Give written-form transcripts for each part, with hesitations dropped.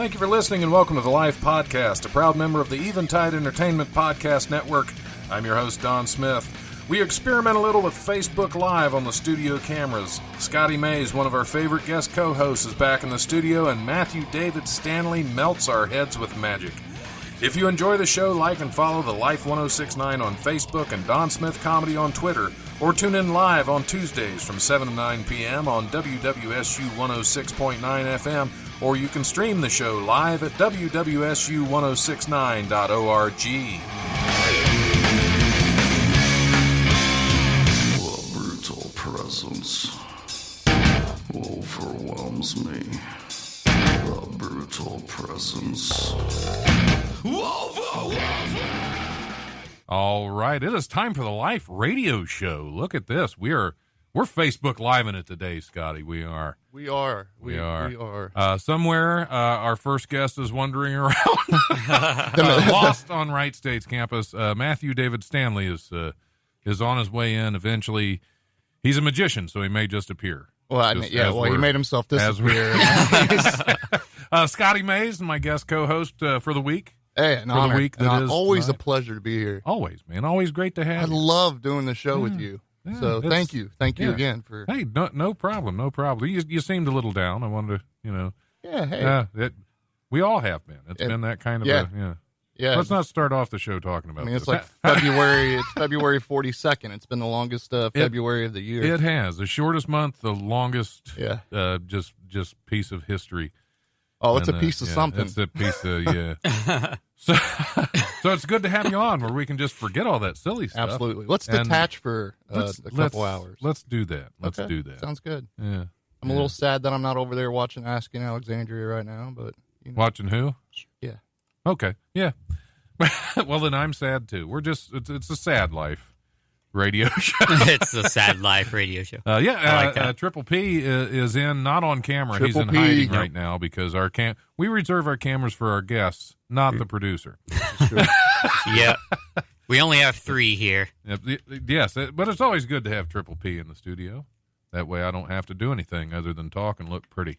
Thank you for listening and welcome to the Life Podcast, a proud member of the Eventide Entertainment Podcast Network. I'm your host, Don Smith. We experiment a little with Facebook Live on the studio cameras. Scotty Mays, one of our favorite guest co-hosts, is back in the studio, and Matthew David Stanley melts our heads with magic. If you enjoy the show, like and follow the Life 1069 on Facebook and Don Smith Comedy on Twitter, or tune in live on Tuesdays from 7 to 9 p.m. on WWSU 106.9 FM, or you can stream the show live at wwsu1069.org. The brutal presence overwhelms me. The brutal presence overwhelms me. All right, it is time for the Life Radio Show. Look at this. We're Facebook Live-ing it today, Scotty. We are. Somewhere, our first guest is wandering around, lost on Wright State's campus. Matthew David Stanley is on his way in. Eventually, he's a magician, so he may just appear. Well, he made himself disappear. Scotty Mays, my guest co-host for the week. Hey, an honor. The week that is always tonight. a pleasure to be here. Always, man. Always great to have you. I love doing the show with you. Yeah, so thank you again for. Hey, no problem. You seemed a little down. I wanted to, Yeah. Hey. We all have been. It's been that kind of Yeah. Let's not start off the show talking about. It's like February. It's February 42nd. It's been the longest February of the year. It has the shortest month, the longest. Yeah. Just piece of history. Oh, it's a piece of something. It's a piece of So it's good to have you on where we can just forget all that silly stuff. Absolutely. Let's detach for a couple hours. Let's do that. Let's do that. Sounds good. Yeah. I'm a little sad that I'm not over there watching Asking Alexandria right now, but Watching who? Yeah. Okay. Yeah. Well, then I'm sad too. It's a sad life radio show. It's a sad life radio show. I like that. Triple P is in, not on camera. He's in hiding right now because we reserve our cameras for our guests, not the producer. Yeah. We only have 3 here. Yes, but it's always good to have Triple P in the studio. That way I don't have to do anything other than talk and look pretty.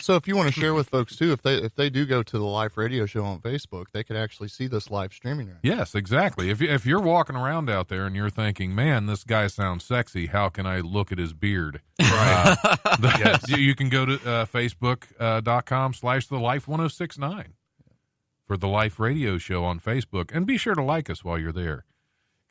So if you want to share with folks too, if they do go to the Life Radio Show on Facebook, they could actually see this live streaming right now. Yes, exactly. If you're walking around out there and you're thinking, man, this guy sounds sexy, how can I look at his beard? Right. Yes. You can go to facebook.com/thelife1069 for the Life Radio Show on Facebook, and be sure to like us while you're there,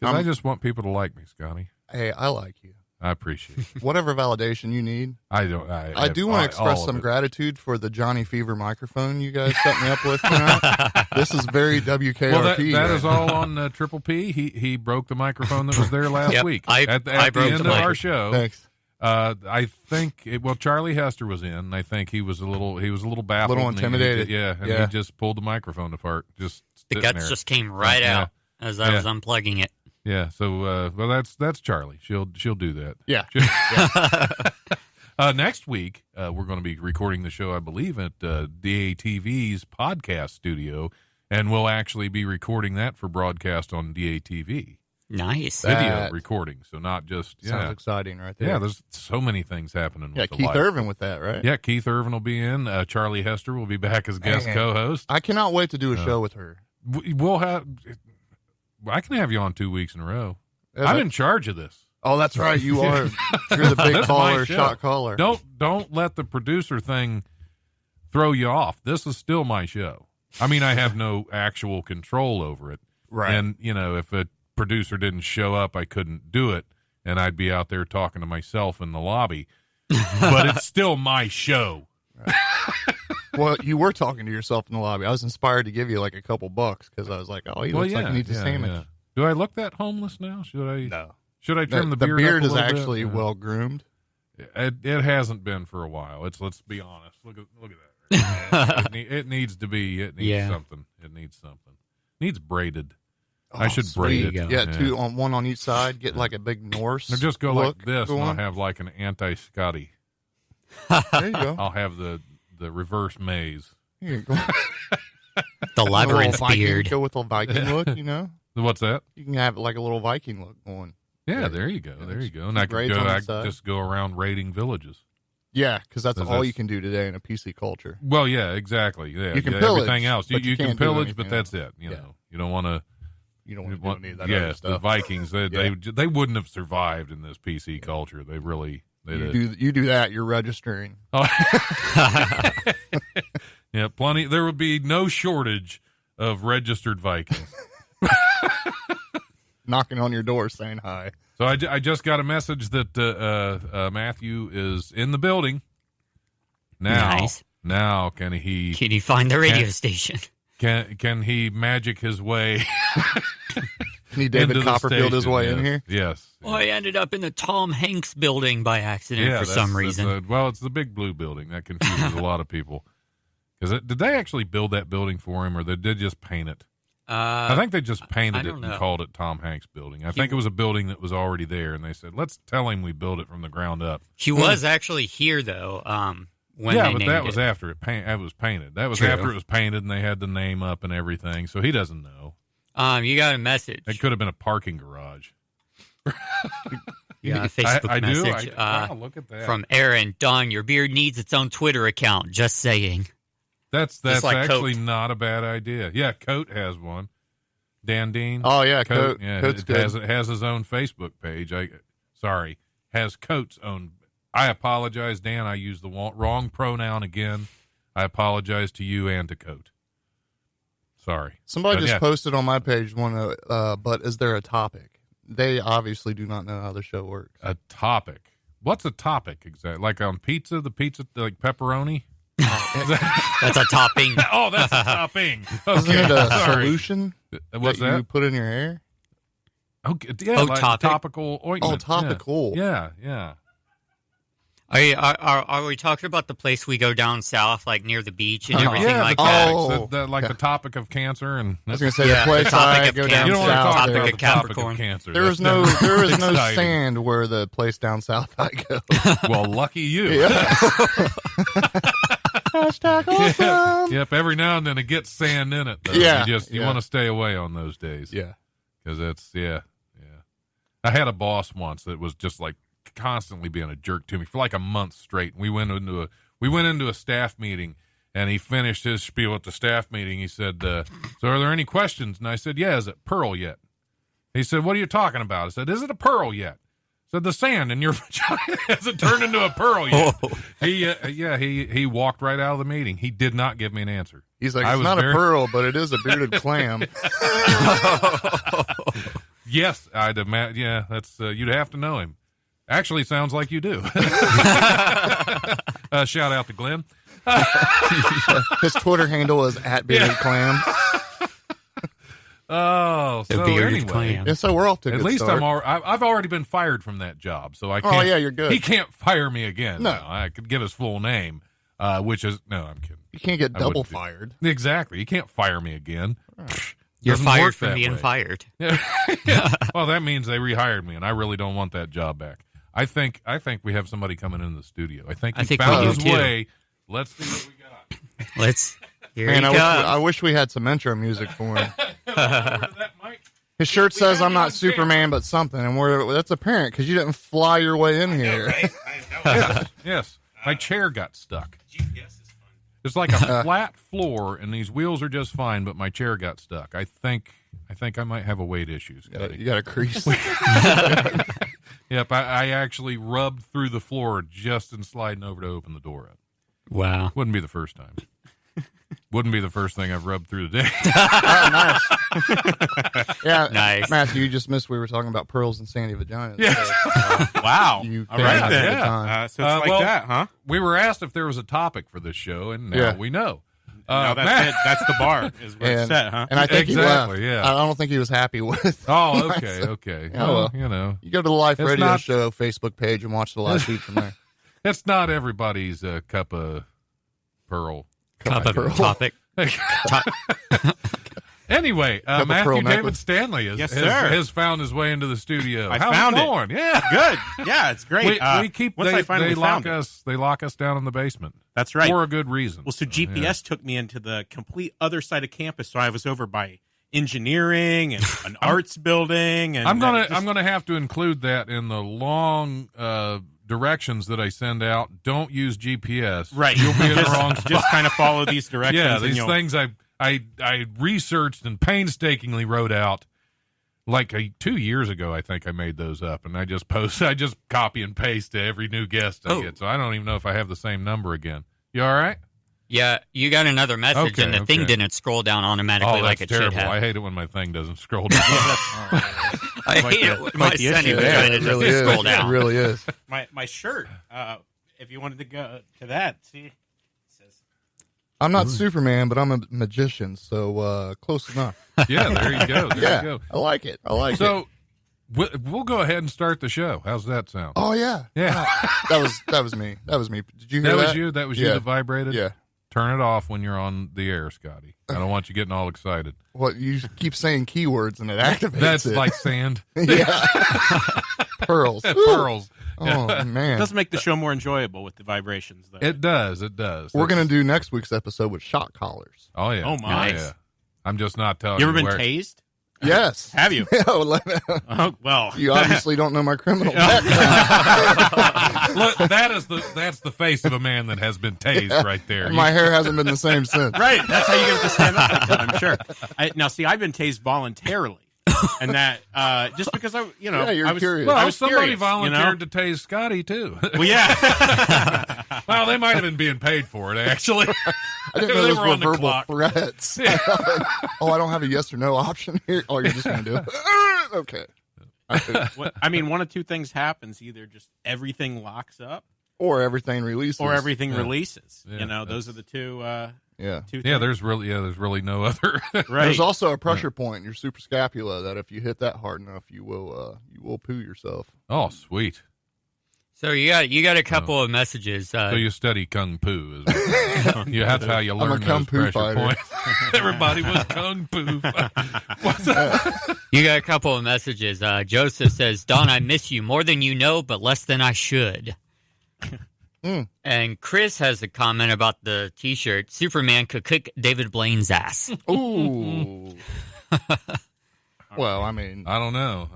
because I just want people to like me, Scotty. Hey, I like you. I appreciate it. Whatever validation you need. I do want to express some gratitude for the Johnny Fever microphone you guys set me up with tonight. This is very WKRP. Well, that is all on Triple P. He broke the microphone that was there last week. At the end of our show. Thanks. I think Charlie Hester was in, and I think he was a little baffled, a little intimidated. He just pulled the microphone apart. Just the guts just came right out as I was unplugging it. Yeah, so that's Charlie. She'll do that. Yeah. Next week we're going to be recording the show, I believe, at DATV's podcast studio, and we'll actually be recording that for broadcast on DATV. Nice video recording, so not just sounds exciting right there. Yeah, there's so many things happening. Yeah, with Keith Irvin with that, right? Yeah, Keith Irvin will be in. Charlie Hester will be back as guest co-host. I cannot wait to do a show with her. We'll have. I can have you on 2 weeks in a row. I'm in charge of this. Oh, that's right. You are. You're the big caller, shot caller. Don't let the producer thing throw you off. This is still my show. I mean, I have no actual control over it. Right. And, if a producer didn't show up, I couldn't do it, and I'd be out there talking to myself in the lobby. But it's still my show. Right. Well, you were talking to yourself in the lobby. I was inspired to give you like a couple bucks because I was like, oh, he looks like he needs a sandwich. Yeah. Do I look that homeless now? Should I? No. Should I trim the beard? The beard up a is little actually bit? well groomed. It hasn't been for a while. Let's be honest. Look at that. It needs to be. It needs something. It needs something. It needs braided. I should braid it. Yeah, two on one on each side. Get like a big Norse. Or just go look like this, and I'll have like an anti-Scotty. There you go. I'll have the reverse maze. The labyrinth beard. Go with a Viking look, What's that? You can have like a little Viking look going. Yeah, there you go. There you go. And I could just go around raiding villages. Yeah, because that's all that's, you can do today in a PC culture. Well, yeah, exactly. Yeah, you can pillage everything else. You can pillage, but that's else. it. You know, you don't want to. You don't want to do any of that yes, other stuff. the Vikings. They wouldn't have survived in this PC culture. They really. You do that, you're registering. Oh. Yeah, plenty. There would be no shortage of registered Vikings knocking on your door saying hi. So I just got a message that Matthew is in the building now. Nice. Now can he find the radio station? Can he magic his way? Can David Copperfield his way in here? Yes. Well, I ended up in the Tom Hanks building by accident for some reason. Well, it's the Big Blue building. That confuses a lot of people. Because did they actually build that building for him, or they did just paint it? I think they just painted it and called it Tom Hanks building. I think it was a building that was already there, and they said, let's tell him we built it from the ground up. He was actually here, though, when yeah, they but that was after it was painted. That was after it was painted, and they had the name up and everything, so he doesn't know. You got a message. It could have been a parking garage. Yeah, a Facebook message. Wow, look at that. From Aaron. Don, your beard needs its own Twitter account. Just saying. That's like actually Coat. Not a bad idea. Yeah, Coat has one. Dan Dean. Oh yeah, Coat. Yeah, Coat's good. has his own Facebook page. Has Coat's own. I apologize, Dan. I used the wrong pronoun again. I apologize to you and to Coat. Sorry. Somebody just posted on my page one. But is there a topic? They obviously do not know how the show works. A topic. What's a topic exactly? Like on pizza, the pizza like pepperoni. That's a topping. Oh, that's a topping. Okay. Isn't it a solution? What's that? You put in your hair? Okay, yeah, like topical ointment. Oh, topical. Yeah. Are we talking about the place we go down south, like near the beach and everything like that? Oh, the topic of cancer, and I was going to say the place I go down you don't want to south. talk about the topic Capricorn. of cancer. There is no sand where the place down south I go. Well, lucky you. Yeah. Hashtag awesome. Yep. Every now and then it gets sand in it. Though. Yeah. You want to stay away on those days. Yeah. Because it's I had a boss once that was just like constantly being a jerk to me for like a month straight. We went into a staff meeting, and he finished his spiel at the staff meeting. He said, "So are there any questions?" And I said, "Yeah, is it pearl yet?" He said, "What are you talking about?" I said, "Is it a pearl yet?" I said, "The sand in your vagina hasn't turned into a pearl yet." He walked right out of the meeting. He did not give me an answer. He's like, "It's not a pearl, but it is a bearded clam." Yes, I'd imagine. Yeah, that's you'd have to know him. Actually, sounds like you do. Shout out to Glenn. His Twitter handle is @beardedclam. Oh, so anyway. Clam. Yeah, so we're off to a At good least start. I've already been fired from that job, so I can't. Oh yeah, you're good. He can't fire me again. No. I could give his full name, which is no, I'm kidding. You can't get double fired. Exactly, you can't fire me again. You're Doesn't fired work from that being way. fired. Well, that means they rehired me, and I really don't want that job back. I think we have somebody coming into the studio. I think he found his way. Let's see what we got. Here Man, he I wish we had some intro music for him. That mic. His shirt says I'm not Superman, but something, and that's apparent because you didn't fly your way in here. Yes, my chair got stuck. It's like a flat floor, and these wheels are just fine, but my chair got stuck. I think I might have a weight issues. You got a crease. Yep, I actually rubbed through the floor just in sliding over to open the door up. Wow. Wouldn't be the first time. Wouldn't be the first thing I've rubbed through today. Oh, nice. Yeah, Nice. Matthew, you just missed we were talking about pearls and sandy vaginas. Yeah. So, Wow. you All right, then. yeah. So it's like that, huh? We were asked if there was a topic for this show, and now we know. No, that's it. That's the bar. Is where it's set, huh? And I think Exactly, he left. yeah. I don't think he was happy with. Oh, okay. Yeah, Well, well. you know, You go to the Life It's Radio not- Show Facebook page and watch the live feed from there. it's not everybody's cup of pearl. Cup of Pearl. topic. Anyway, of Matthew pearl David necklace. Stanley Yes, sir. has found his way into the studio. I How's found it it. going? Yeah, Good. Yeah, it's great. we keep once they, I finally they lock found it. us they lock us down in the basement. That's right. For a good reason. Well, so GPS took me into the complete other side of campus, so I was over by engineering and an arts building. And I'm gonna have to include that in the long directions that I send out, don't use GPS. Right. You'll be in the wrong spot. Just kind of follow these directions. Yeah, these things I researched and painstakingly wrote out. Like 2 years ago, I think I made those up, and I just copy and paste to every new guest I get. So I don't even know if I have the same number again. You all right? Yeah, you got another message, and the thing didn't scroll down automatically like it terrible. should have. I hate it when my thing doesn't scroll down. I hate it when my sending really doesn't scroll down. It really is. My shirt, if you wanted to go to that, see, it says, I'm not Superman, but I'm a magician, so close enough. Yeah, there you go. There you go. I like it. So we'll go ahead and start the show. How's that sound? Oh yeah. That was me. Did you hear that? That was you? That was you that vibrated? Yeah. Turn it off when you're on the air, Scotty. I don't want you getting all excited. Well, you keep saying keywords and it activates That's it. like sand. Yeah. Pearls. Pearls. Oh, man. It does make the show more enjoyable with the vibrations, though. It does. We're going to do next week's episode with shock collars. Oh, yeah. Oh, my. Oh, yeah. I'm just not telling you you. ever been tased? Yes. Have you? Oh, well. You obviously don't know my criminal background. Look, that's the face of a man that has been tased right there. My hair hasn't been the same since. Right. That's how you get to stand up like that, I'm sure. Now, see, I've been tased voluntarily. And that, just because I was curious. Well, I was somebody curious, volunteered to tase Scotty, too. Well, yeah. Well, they might have been being paid for it, actually. I didn't know They those were were on the verbal clock. threats. Oh, I don't have a yes or no option here. Oh, you're just going to do it? Okay. I mean, one of two things happens. Either just everything locks up. Or everything releases. Releases. Yeah, those are the two. Two Yeah, things. there's really no other. Right. There's also a pressure point in your suprascapula that if you hit that hard enough, you will poo yourself. Oh, sweet. So you got a couple of messages. So you study kung fu. That's how you learn I'm a kung those fu pressure fighter. points. Everybody was kung fu. You got a couple of messages. Joseph says, Don, I miss you more than you know, but less than I should. And Chris has a comment about the T-shirt. Superman could kick David Blaine's ass. Ooh. Well, I mean, I don't know.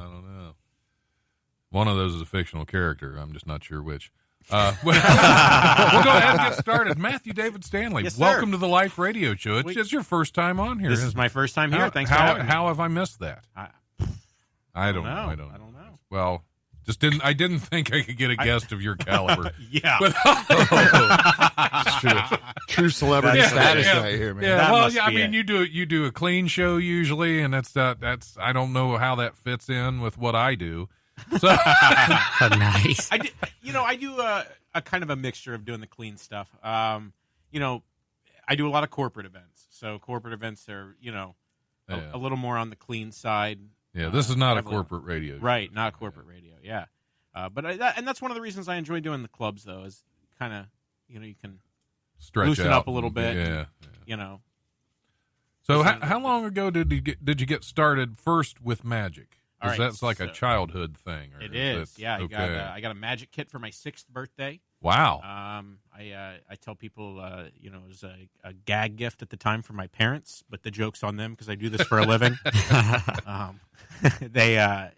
One of those is a fictional character. I'm just not sure which. We'll go ahead and get started. Matthew David Stanley, Yes, sir. welcome to the Life Radio Show. It's your first time on here. This is my first time here. Thanks for having me. How have I missed that? I don't know. I don't know. Well, I didn't think I could get a guest of your caliber. Yeah. it's true celebrity status right here, man. Yeah, That well, must yeah. I be mean, it. you do a clean show usually, and that's I don't know how that fits in with what I do. So Nice. I do a kind of a mixture of doing the clean stuff. I do a lot of corporate events. So corporate events are, a little more on the clean side. Yeah, this is not a corporate radio show. Right, not corporate radio, yeah. And that's one of the reasons I enjoy doing the clubs, though, is kind of, you can Stretch loosen out up a little bit. Yeah. So how long ago did you get started first with magic? All right, That's like a childhood thing. Or it is. Yeah, okay. I got a magic kit for my 6th birthday. Wow. I tell people, it was a gag gift at the time for my parents, but the joke's on them because I do this for a living. That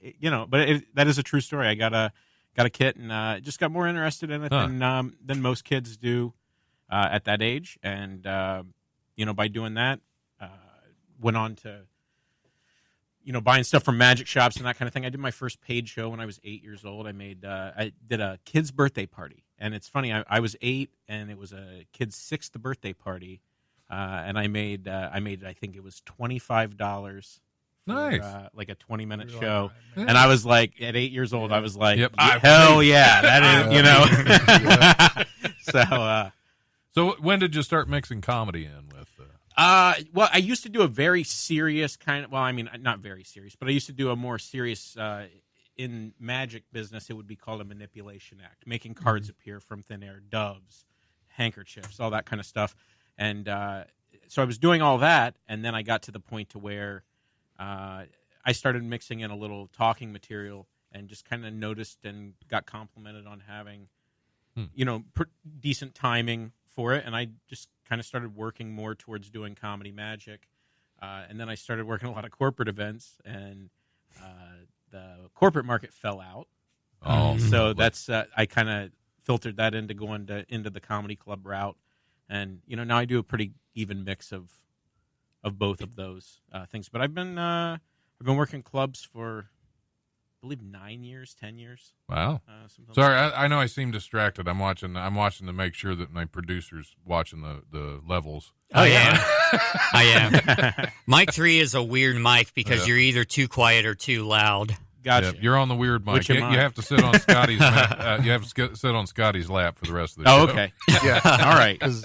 is a true story. I got a kit and just got more interested in it than most kids do at that age, and by doing that, went on to buying stuff from magic shops and that kind of thing. I did my first paid show when I was 8 years old. I did a kid's birthday party, and it's funny. I was 8, and it was a kid's 6th birthday party, and I made I think it was $25. Nice. Like a 20-minute show. And I was like, at 8 years old, I was like, Yep. hell yeah, that is, So when did you start mixing comedy in with? Well, I used to do a very serious kind of, not very serious, but I used to do a more serious, in magic business, it would be called a manipulation act, making cards appear from thin air, doves, handkerchiefs, all that kind of stuff. And so I was doing all that, and then I got to the point to where I started mixing in a little talking material and just kind of noticed and got complimented on having, decent timing for it. And I just kind of started working more towards doing comedy magic. And then I started working a lot of corporate events, and the corporate market fell out. So that's I kind of filtered that into going into the comedy club route, and now I do a pretty even mix of both of those things. But I've been working clubs for, I believe, 9 years, 10 years. Wow. Sorry, I know I seem distracted. I'm watching to make sure that my producer's watching the levels. Oh, yeah. I am. Mic 3 is a weird mic because you're either too quiet or too loud. Gotcha. You're on the weird mic. Which You have to sit on Scotty's. You have to sit on Scotty's lap for the rest of the show. Oh, okay. Yeah. All right. Because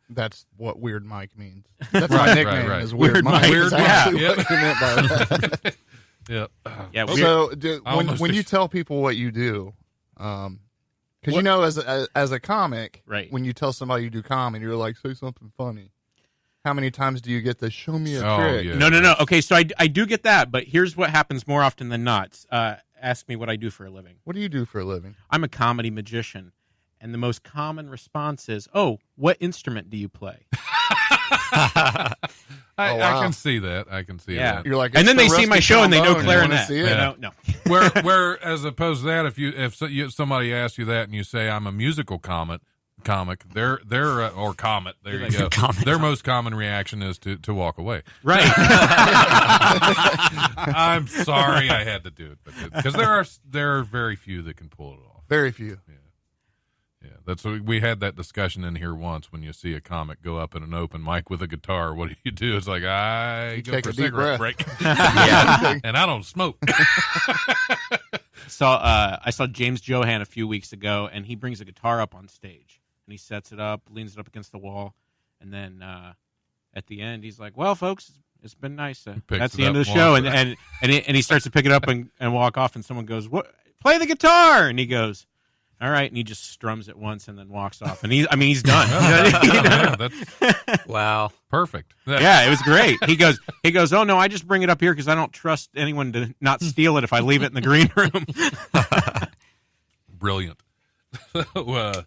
that's what weird Mike means. That's my nickname. Right. Is weird Mike. Weird Is actually Mike. what he meant by that. Yep. Yeah. So when you tell people what you do, because as a comic, right? When you tell somebody you do comedy, you're like, say something funny. How many times do you get the show me a trick? Yeah. No. Okay, so I do get that, but here's what happens more often than not. Ask me what I do for a living. What do you do for a living? I'm a comedy magician, and the most common response is, "Oh, what instrument do you play?" I can see that. I can see that. You're like, and then they see my show and they know trombone, clarinet. you wanna see it? No. where as opposed to that, if somebody asks you that and you say I'm a musical comic, their or comet, there you go. Their most common reaction is to walk away. Right. I'm sorry I had to do it, because there are very few that can pull it off. Very few. Yeah, that's we had that discussion in here once. When you see a comic go up in an open mic with a guitar, what do? It's like I go take for a a deep cigarette breath. break. Yeah, and I don't smoke. I saw James Johan a few weeks ago, and he brings a guitar up on stage, and he sets it up, leans it up against the wall, and then at the end, he's like, "Well, folks, it's been nice. That's the end of the show." And he starts to pick it up and walk off, and someone goes, "What? Play the guitar!" And he goes, "All right," and he just strums it once and then walks off. And he's done. That's Wow, perfect. Yeah, it was great. He goes, "Oh no, I just bring it up here because I don't trust anyone to not steal it if I leave it in the green room." Brilliant. So,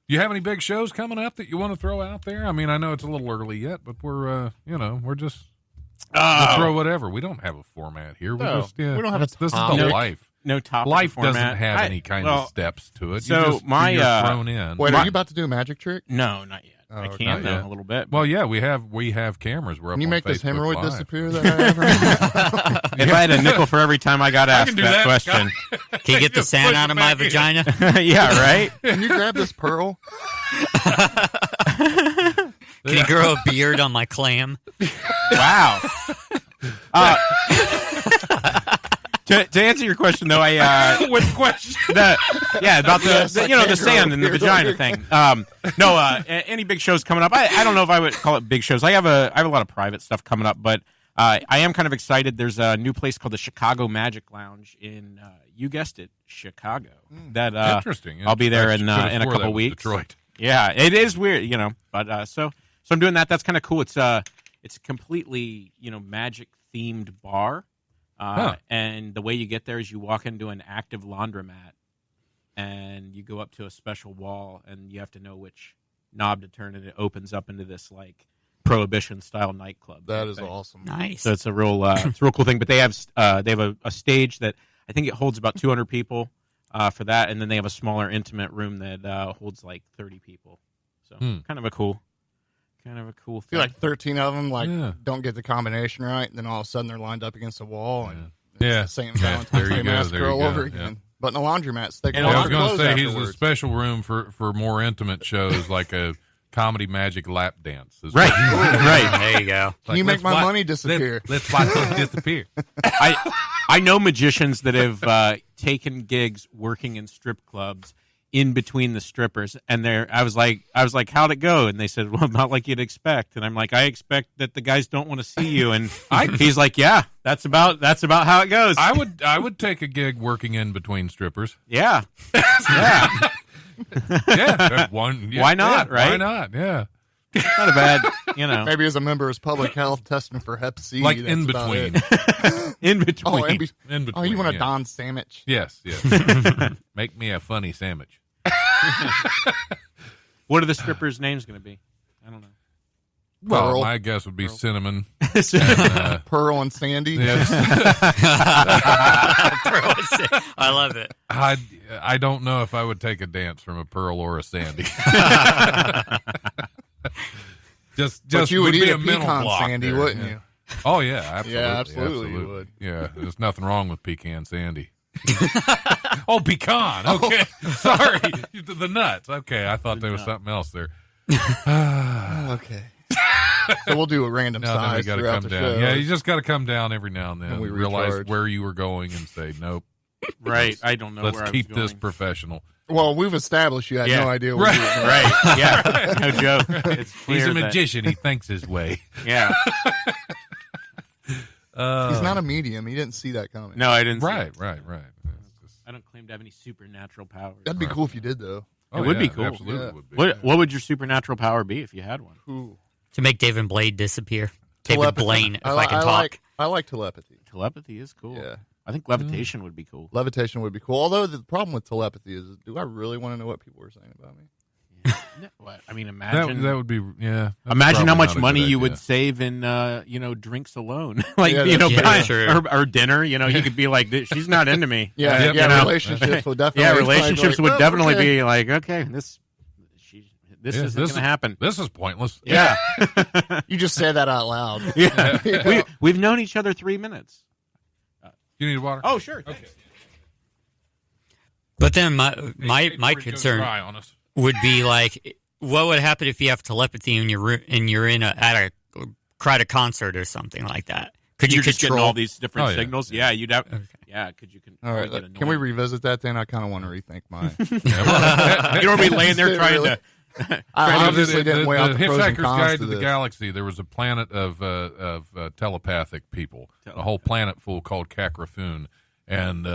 you have any big shows coming up that you want to throw out there? I mean, I know it's a little early yet, but we're just we'll throw whatever. We don't have a format here. We don't have this is the life. No topic. Life format. doesn't have any kind of steps to it. So you're thrown in. Wait, are you about to do a magic trick? No, not yet. I can though, a little bit. Well, yeah, we have cameras. We're up Can you on make Facebook this hemorrhoid Live. disappear? That I have if I had a nickel for every time I got asked that question, can you get the sand out of my vagina? Yeah, right. Can you grab this pearl? Can you grow a beard on my clam? Wow. To answer your question, though, With question, about the sand and the vagina thing. Any big shows coming up? I don't know if I would call it big shows. I have a lot of private stuff coming up, but I am kind of excited. There's a new place called the Chicago Magic Lounge in, you guessed it, Chicago. That interesting. I'll be there in a couple weeks. Detroit. Yeah, it is weird, but so I'm doing that. That's kind of cool. It's a completely magic themed bar. And the way you get there is you walk into an active laundromat, and you go up to a special wall, and you have to know which knob to turn, and it opens up into this like Prohibition style nightclub. That is awesome. Nice. So it's a real cool thing. But they have a stage that I think it holds about 200 people for that, and then they have a smaller intimate room that holds like 30 people. So kind of a cool thing. I feel like 13 of them don't get the combination right, and then all of a sudden they're lined up against a wall, and it's the same Valentine's Day massacre all over again. Yeah. But in a laundromat, they can I was going to say afterwards. he's a special room for more intimate shows, like a comedy magic lap dance. Right. Right. There you go. Can you make my money disappear? Let's watch it disappear. I know magicians that have taken gigs working in strip clubs in between the strippers, and I was like, how'd it go? And they said, well, not like you'd expect. And I'm like, I expect that the guys don't want to see you. And he's like, yeah, that's about how it goes. I would take a gig working in between strippers. Yeah. Yeah. Why not? Right? Why not? Yeah. Not a bad, Maybe as a member of public health testing for Hep C. Like that's in about between. it. In between. In between. Oh, you want a yeah. Don sandwich? Yes. Make me a funny sandwich. What are the strippers' names going to be? I don't know. Well, Pearl. my guess would be cinnamon. Pearl and Sandy. Yes. I love it. I don't know if I would take a dance from a Pearl or a Sandy. But you would be eat a mental pecan block Sandy, there. wouldn't you? Oh yeah, absolutely. Yeah, absolutely you would. Yeah, there's nothing wrong with pecan Sandy. Oh, pecan. Okay, sorry. The nuts. Okay, I thought there was something else there. Okay. So we'll do a random Now then we size got to throughout come the down. show. Yeah, you just got to come down every now and then. And we realize recharge. where you were going and say nope. Right. I don't know Let's where keep I was going. this professional. Well, we've established you had Yeah. no idea what Right. you were doing. Right. Yeah. No joke. It's clear He's a that- magician. He thinks his way. Yeah. He's not a medium. He didn't see that coming. No, I didn't. see Right. it. I don't claim to have any supernatural powers. That'd be cool if you did, though. Oh, would be yeah, cool. Absolutely Yeah. would be. What would your supernatural power be if you had one? Cool. To make David Blade disappear. David Telepathy. Blaine, if I can talk. I like telepathy. Telepathy is cool. Yeah. I think levitation would be cool. Levitation would be cool. Although the problem with telepathy is, do I really want to know what people are saying about me? No, what? I mean, imagine That would be that's imagine how probably much not a money good you would idea. save in drinks alone, like Yeah, buying, true. or dinner. You you could be like, she's not into me. Yeah, Yep. yeah. You know? Relationships would definitely. Yeah, relationships would like, definitely okay. be like, okay, this isn't going to happen. This is pointless. Yeah, You just said that out loud. yeah. We've known each other 3 minutes. You need water? Oh, sure. Okay. But then my Before it goes concern dry on us. would be like, what would happen if you have telepathy and you're at a crowd of concert or something like that? Could you You're just getting control all these different Oh, yeah. signals? Yeah, you'd have. Okay. Yeah, could you? All right, get can we annoyed. revisit that then? I kind of want to rethink mine. Yeah, well, You don't want to be laying there trying Really? to. I obviously didn't weigh out the pros and Hitchhiker's cons Guide to to the this. Galaxy. There was a planet of telepathic people, a whole planet full called Kakrafoon, and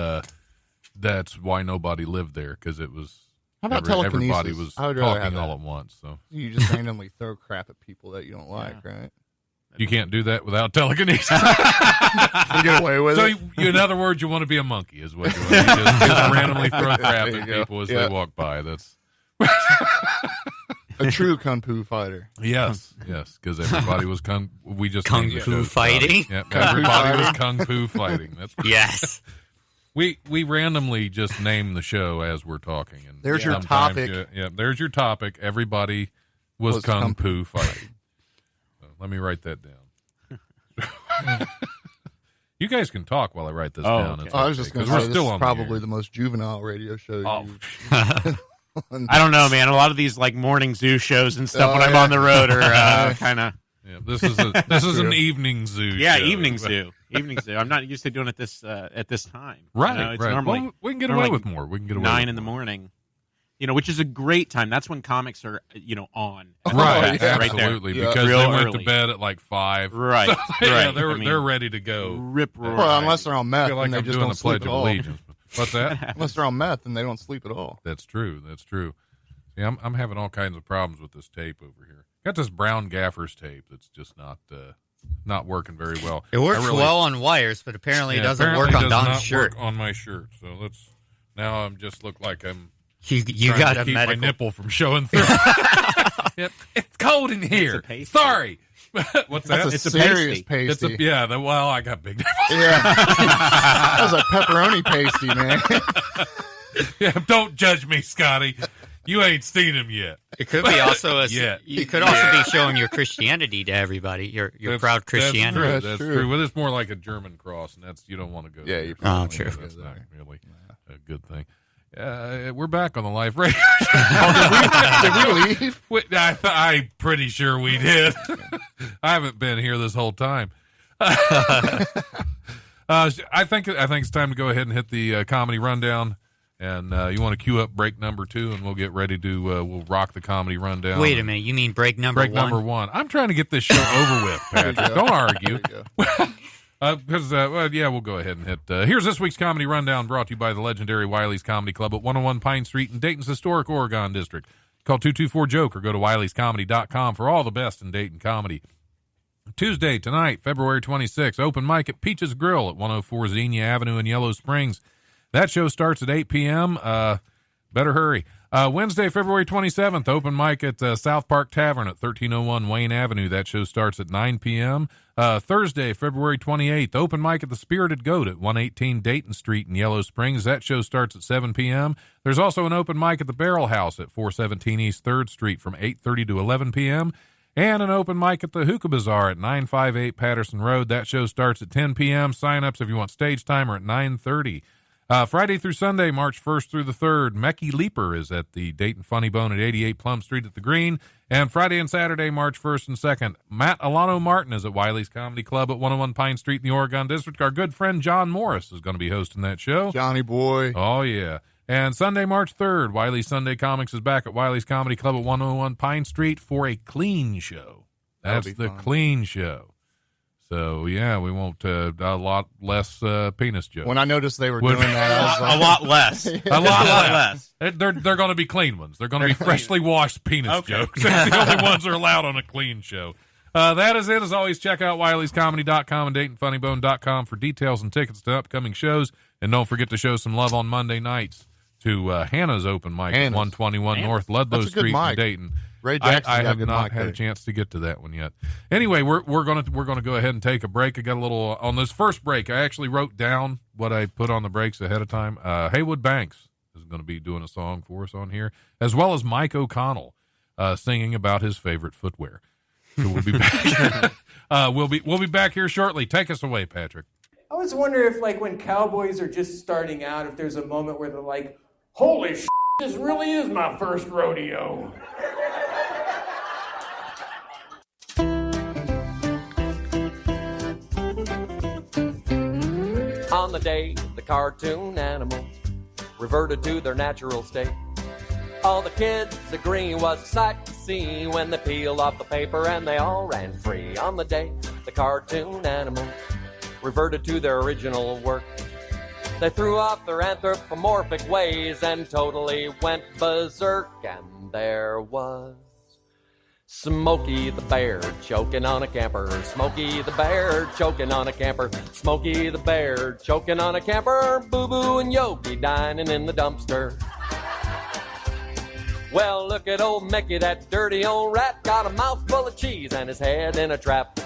that's why nobody lived there because it was How about everybody telekinesis? was I would rather have talking all that. at once. So You just randomly throw crap at people that you don't like, right? you can't do that without telekinesis. You get away with So, it. in other words, you want to be a monkey, is what you want. You just randomly throw crap There you at go. people as Yeah. they walk by. That's A true kung fu fighter. yes, because everybody was we just Kung named the fu show fighting? Yep, Kung fu everybody was fighting. kung fu fighting. That's Yes. we randomly just name the show as we're talking. And There's your sometimes topic. Yeah, there's your topic. Everybody was kung fu fighting. So let me write that down. You guys can talk while I write this Oh, down. okay. It's I was just going 'cause to we're say, this still is on the probably air. the most juvenile radio show Oh, you've I don't know, man. A lot of these like morning zoo shows and stuff when I'm yeah. on the road are kind of yeah, this is an evening zoo. yeah, show. evening zoo, evening zoo. I'm not used to doing it at this time. Right, You know, it's right. normally Well, we can get normally away with more. We can get away 9 with in the more. morning. Which is a great time. That's when comics are on. Right, yeah. right there. absolutely, Yeah. because Real they went early. to bed at like 5. Right, Yeah, right. they're I mean, they're ready to go. Rip roar. Well, unless they're on I meth feel like and they I'm just doing don't the Pledge sleep at of all. Allegiance. What's that? Unless they're on meth and they don't sleep at all. That's true. That's true. See, I'm having all kinds of problems with this tape over here. Got this brown gaffer's tape that's just not working very well. It works I really- well on wires, but apparently it Yeah, doesn't apparently work on does Don's not shirt. work on my shirt. So now I'm just look like I'm You trying got to a keep medical. my nipple from showing through. Yep. It's cold in here. pasty. Sorry. What's that? That's a It's a serious pasty. It's pasty. well, I got big nipples. Yeah. That was a pepperoni pasty, man. Yeah, don't judge me, Scotty. You ain't seen him yet. It could be also Yeah. you could also be showing your Christianity to everybody. Your proud Christianity. That's That's true. true. Well, it's more like a German cross, and you don't want to go. Yeah, there. you Oh, probably true. wanna go That's not there. really a good thing. We're back on the live radio. Did we leave? I'm pretty sure we did. I haven't been here this whole time. I think it's time to go ahead and hit the comedy rundown. And you want to cue up break number 2, and we'll get ready to we'll rock the comedy rundown. Wait a minute, you mean break number Break 1? number 1. I'm trying to get this show over with, There you Patrick. go. Don't argue. There you go. Because, we'll go ahead and hit. Here's this week's comedy rundown brought to you by the legendary Wiley's Comedy Club at 101 Pine Street in Dayton's historic Oregon District. Call 224-JOKE or go to wileyscomedy.com for all the best in Dayton comedy. Tuesday, tonight, February 26th, open mic at Peach's Grill at 104 Xenia Avenue in Yellow Springs. That show starts at 8 p.m. Better hurry. Wednesday, February 27th, open mic at South Park Tavern at 1301 Wayne Avenue. That show starts at 9 p.m. Thursday, February 28th, open mic at the Spirited Goat at 118 Dayton Street in Yellow Springs. That show starts at 7 p.m. There's also an open mic at the Barrel House at 417 East 3rd Street from 8:30 to 11 p.m. And an open mic at the Hookah Bazaar at 958 Patterson Road. That show starts at 10 p.m. Sign-ups if you want stage time are at 9:30. Friday through Sunday, March 1st through the 3rd, Mecky Leaper is at the Dayton Funny Bone at 88 Plum Street at the Green. And Friday and Saturday, March 1st and 2nd, Matt Alano Martin is at Wiley's Comedy Club at 101 Pine Street in the Oregon District. Our good friend John Morris is going to be hosting that show. Johnny boy. Oh, yeah. And Sunday, March 3rd, Wiley's Sunday Comics is back at Wiley's Comedy Club at 101 Pine Street for a clean show. That's the clean show. So, yeah, we won't, a lot less penis jokes. When I noticed they were doing that, I was like, a lot less. A lot less. They're going to be clean ones. They're going to be freshly washed penis jokes. That's the only ones that are allowed on a clean show. That is it. As always, check out Wiley'sComedy.com and DaytonFunnyBone.com for details and tickets to upcoming shows. And don't forget to show some love on Monday nights to Hannah's open mic at 121 North Ludlow Street in Dayton. Ray Jackson I have not had a chance to get to that one yet. Anyway, we're gonna go ahead and take a break. I got a little on this first break. I actually wrote down what I put on the breaks ahead of time. Haywood Banks is going to be doing a song for us on here, as well as Mike O'Connell singing about his favorite footwear. So we'll be back. We'll be back here shortly. Take us away, Patrick. I was wondering if, like, when cowboys are just starting out, if there's a moment where they're like, "Holy shit, this really is my first rodeo." On the day the cartoon animals reverted to their natural state, all the kids agree was a sight to see when they peeled off the paper and they all ran free. On the day the cartoon animals reverted to their original work, they threw off their anthropomorphic ways and totally went berserk. And there was Smokey the Bear choking on a camper. Smokey the Bear choking on a camper. Smokey the Bear choking on a camper. Boo Boo and Yogi dining in the dumpster. Well, look at old Mickey, that dirty old rat, got a mouthful of cheese and his head in a trap.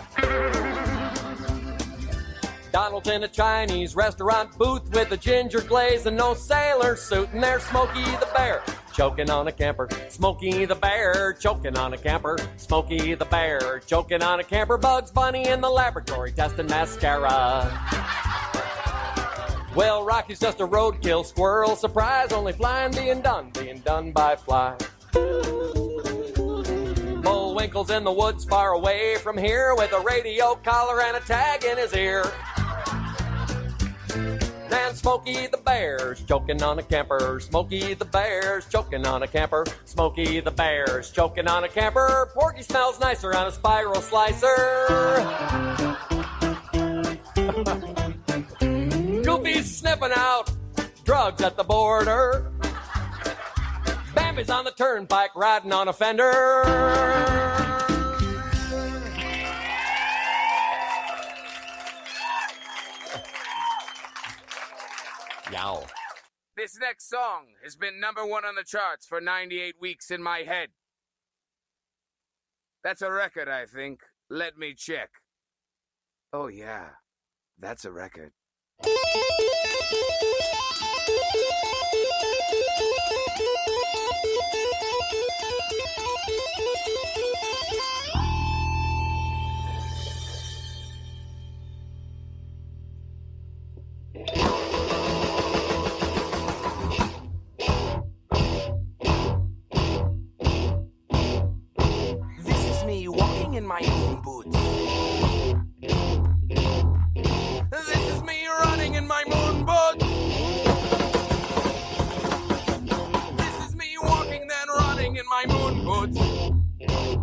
Donald's in a Chinese restaurant booth with a ginger glaze and no sailor suit, and there's Smokey the Bear choking on a camper. Smokey the Bear choking on a camper. Smokey the Bear choking on a camper. Bugs Bunny in the laboratory testing mascara. Well, Rocky's just a roadkill squirrel. Surprise, only flying being done by fly. Bullwinkle's in the woods far away from here with a radio collar and a tag in his ear. And Smokey the Bear's choking on a camper. Smokey the Bear's choking on a camper. Smokey the Bear's choking on a camper. Porky smells nicer on a spiral slicer. Goofy's sniffing out drugs at the border. Bambi's on the turnpike riding on a fender. Yow. This next song has been number 1 on the charts for 98 weeks in my head. That's a record, I think. Let me check. Oh, yeah. That's a record. In my moon boots. This is me running in my moon boots. This is me walking then running in my moon boots. Moon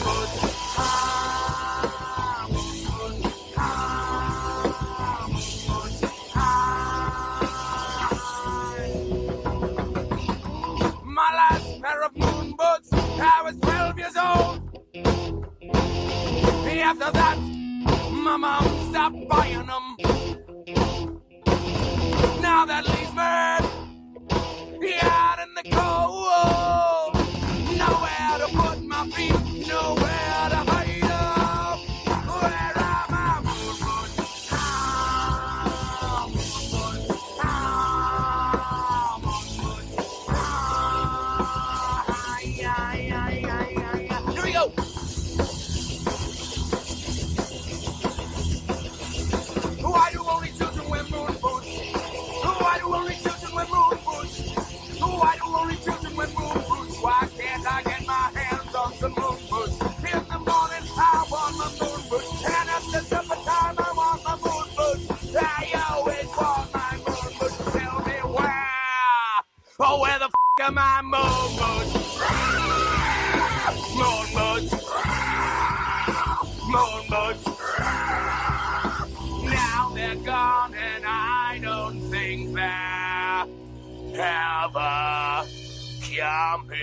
boots. Ah, moon boots. Ah, moon boots. Ah. My last pair of moon boots, I was 12 years old. After that, my mom stopped buying them. Now that leaves me out in the cold. Nowhere to put my feet, nowhere to hide up. Where are my moon boots? Ah, moon boots. Ah, moon boots. Ah, here we go. Why do only children wear moon boots? Why do only children wear moon boots? Why do only children wear moon boots? Why can't I get my hands on some moon boots? In the morning I want my moon boots, and at the supper time I want my moon boots. I always want my moon boots. Tell me where? Oh, where the f*** are my moon boots? Moon boots. Moon boots. Now they're gone, and I don't think they're ever coming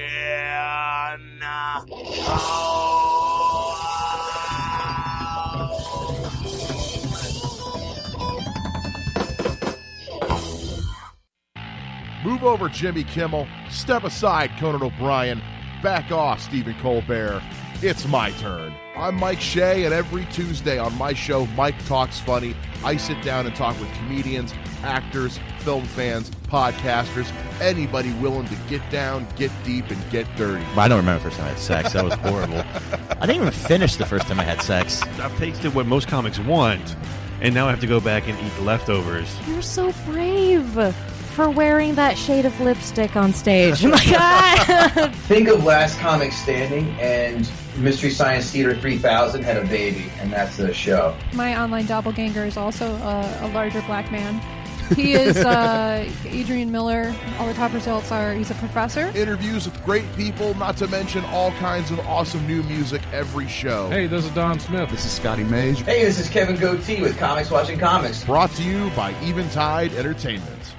Move over, Jimmy Kimmel. Step aside, Conan O'Brien. Back off, Stephen Colbert. It's my turn. I'm Mike Shea, and every Tuesday on my show, Mike Talks Funny, I sit down and talk with comedians, actors, film fans, podcasters, anybody willing to get down, get deep, and get dirty. I don't remember the first time I had sex. That was horrible. I didn't even finish the first time I had sex. I've tasted what most comics want, and now I have to go back and eat leftovers. You're so brave for wearing that shade of lipstick on stage. Oh my God. Think of Last Comic Standing, and Mystery Science Theater 3000 had a baby, and that's the show. My online doppelganger is also a larger black man. He is Adrian Miller. All the top results are he's a professor. Interviews with great people, not to mention all kinds of awesome new music every show. Hey, this is Don Smith. This is Scotty Mays. Hey, this is Kevin Goatee with Comics Watching Comics. Brought to you by Eventide Entertainment.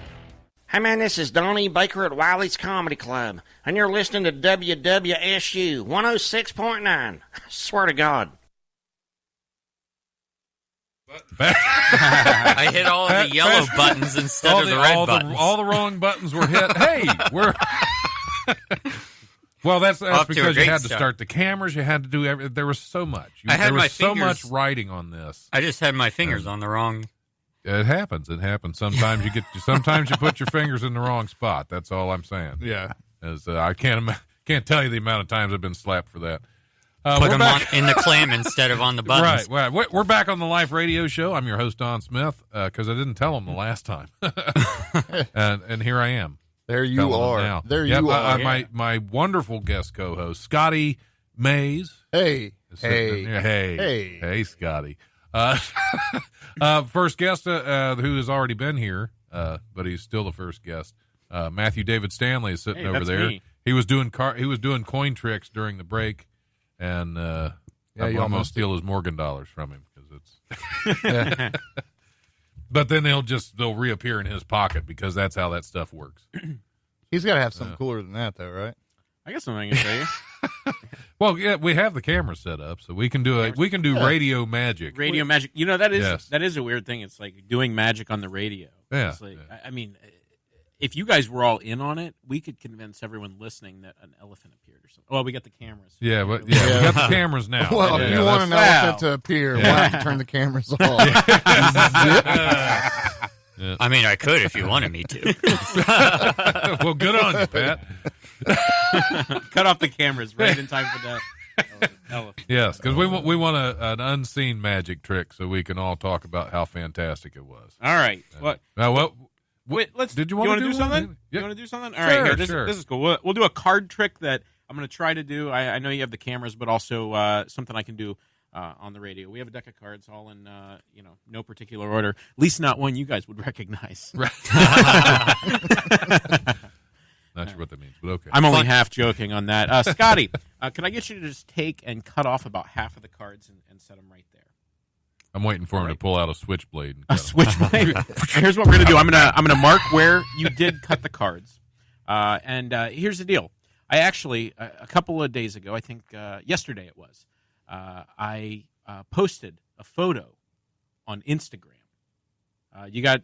Hey man, this is Donnie Baker at Wiley's Comedy Club, and you're listening to WWSU 106.9. I swear to God. I hit all of the yellow buttons instead of the red buttons. All the wrong buttons were hit. Hey, we're... Well, that's because you had to start the cameras. You had to do everything. There was so much. There was so much writing on this. I just had my fingers on the wrong... It happens. Sometimes you put your fingers in the wrong spot. That's all I'm saying. Yeah. As I can't tell you the amount of times I've been slapped for that. Put them in the clam instead of on the buttons. Right. We're back on the live radio show. I'm your host, Don Smith, because I didn't tell them the last time. and here I am. There you are. Now. There you are. My wonderful guest co-host, Scotty Mays. Hey, Scotty. First guest who has already been here, but he's still the first guest. Matthew David Stanley is sitting over there. Me. He was doing coin tricks during the break, and I'm almost steal his Morgan dollars from him because it's. But then they'll reappear in his pocket because that's how that stuff works. He's got to have something cooler than that, though, right? I got something to tell you. Well, yeah, we have the camera set up, so we can do radio magic. Radio magic. You know, that is a weird thing. It's like doing magic on the radio. Yeah. It's like, I mean, if you guys were all in on it, we could convince everyone listening that an elephant appeared or something. Well, we got the cameras. Yeah, we got the cameras now. Well, if you want an elephant to appear, we'll have to turn the cameras off. Yeah. I mean, I could if you wanted me to. Well, good on you, Pat. Cut off the cameras right in time for that elephant. Yes, because we want an unseen magic trick so we can all talk about how fantastic it was. All right. Wait, did you want to do something? Yeah. You want to do something? All right, here. This is cool. We'll do a card trick that I'm going to try to do. I know you have the cameras, but also something I can do on the radio. We have a deck of cards, all in no particular order. At least not one you guys would recognize. Right. Not sure what that means, but okay. I'm only half joking on that. Scotty, can I get you to just take and cut off about half of the cards and set them right there? I'm waiting for him to pull out a switchblade. A switchblade. Here's what we're gonna do. I'm gonna mark where you did cut the cards. And here's the deal. I actually a couple of days ago, I think yesterday it was, I posted a photo on Instagram. You got